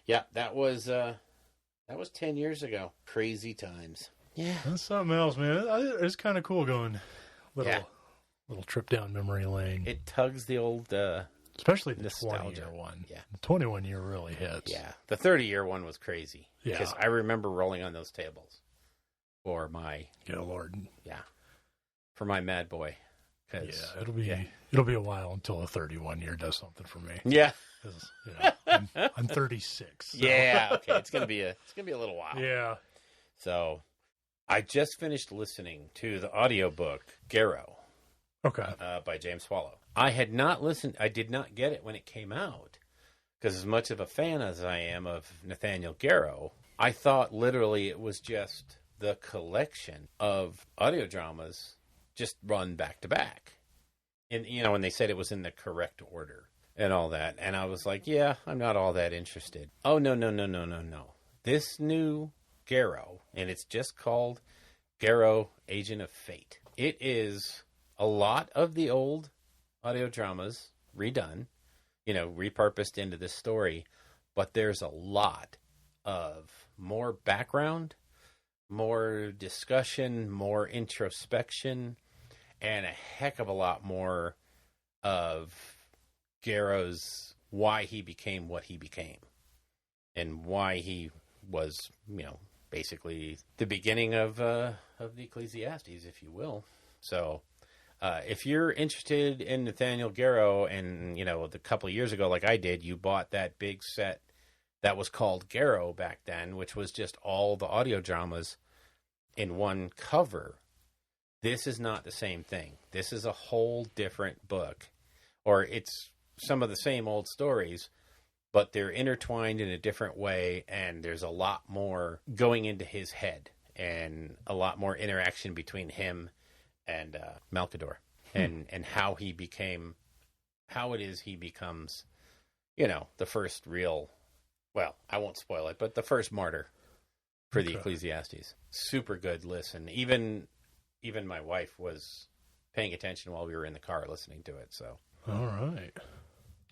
yeah, that was 10 years ago. Crazy times. Yeah. That's something else, man. It's kind of cool going little trip down memory lane. It tugs the old especially the nostalgia. 20-year one. Yeah. The 21-year really hits. Yeah. The 30-year one was crazy. Yeah. Because I remember rolling on those tables for my... Good Lord. Yeah. For my Mad Boy. Yeah, it'll be a while until the 31-year does something for me. Yeah. I'm 36. So. Yeah, okay. It's gonna be a little while. Yeah. So I just finished listening to the audiobook Garrow. Okay. By James Swallow. I did not get it when it came out, because as much of a fan as I am of Nathaniel Garrow, I thought literally it was just the collection of audio dramas just run back to back. And, when they said it was in the correct order and all that. And I was like, yeah, I'm not all that interested. Oh, no. This new Garrow, and it's just called Garrow, Agent of Fate. It is a lot of the old audio dramas redone, repurposed into this story, but there's a lot of more background, more discussion, more introspection, and a heck of a lot more of Garrow's why he became what he became and why he was, basically the beginning of the Ecclesiastes, if you will. So if you're interested in Nathaniel Garrow and, a couple of years ago, like I did, you bought that big set that was called Garrow back then, which was just all the audio dramas in one cover. This is not the same thing. This is a whole different book. Or it's some of the same old stories, but they're intertwined in a different way, and there's a lot more going into his head and a lot more interaction between him and Malkador and how he became, how it is he becomes, the first real, well, I won't spoil it, but the first martyr for the Ecclesiastes. Super good listen. Even my wife was paying attention while we were in the car listening to it. So, all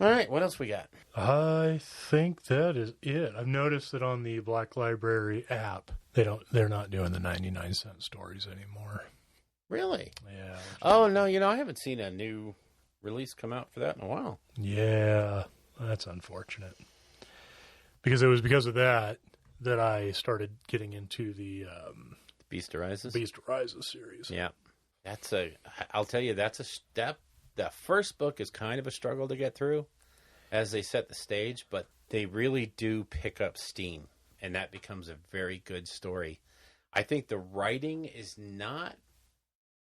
right, what else we got? I think that is it. I've noticed that on the Black Library app, they're not doing the 99-cent stories anymore. Really? Yeah. Oh no, I haven't seen a new release come out for that in a while. Yeah, that's unfortunate. Because it was because of that I started getting into the Beast Arises? Beast Arises series. Yeah. I'll tell you, that's a step. The first book is kind of a struggle to get through as they set the stage, but they really do pick up steam, and that becomes a very good story. I think the writing is not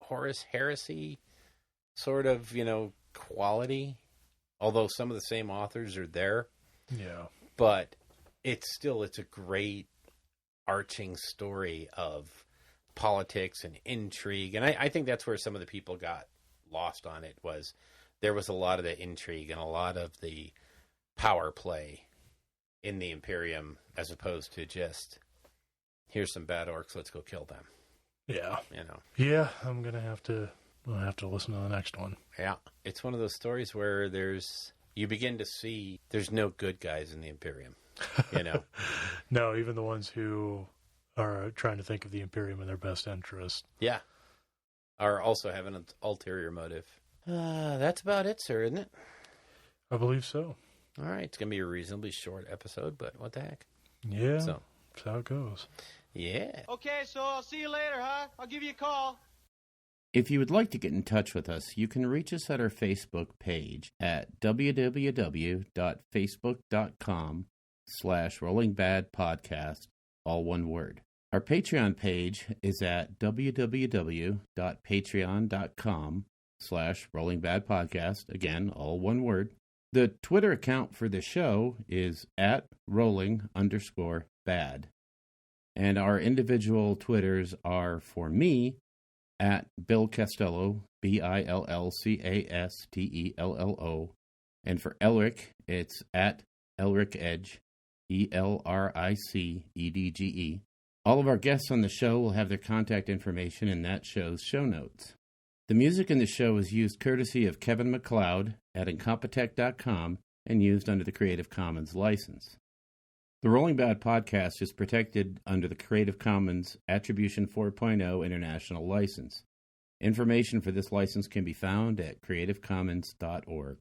Horus Heresy sort of, quality, although some of the same authors are there. Yeah. But it's a great arching story of politics and intrigue. And I think that's where some of the people got lost on it, was there was a lot of the intrigue and a lot of the power play in the Imperium, as opposed to just, here's some bad orcs, let's go kill them. Yeah. Yeah, I'm going to have to listen to the next one. Yeah. It's one of those stories where you begin to see there's no good guys in the Imperium, No, even the ones who are trying to think of the Imperium in their best interest. Yeah. Are also having an ulterior motive. That's about it, sir, isn't it? I believe so. All right. It's going to be a reasonably short episode, but what the heck? Yeah. So that's how it goes. Yeah. Okay, so I'll see you later, huh? I'll give you a call. If you would like to get in touch with us, you can reach us at our Facebook page at www.facebook.com/rollingbadpodcast, all one word. Our Patreon page is at www.patreon.com/rollingbadpodcast, again, all one word. The Twitter account for the show is at rolling_bad. And our individual Twitters are, for me, at Bill Castello, BILLCASTELLO. And for Elric, it's at Elric Edge, ELRICEDGE. All of our guests on the show will have their contact information in that show's show notes. The music in the show is used courtesy of Kevin MacLeod at Incompetech.com and used under the Creative Commons license. The Rolling Bad podcast is protected under the Creative Commons Attribution 4.0 International License. Information for this license can be found at creativecommons.org.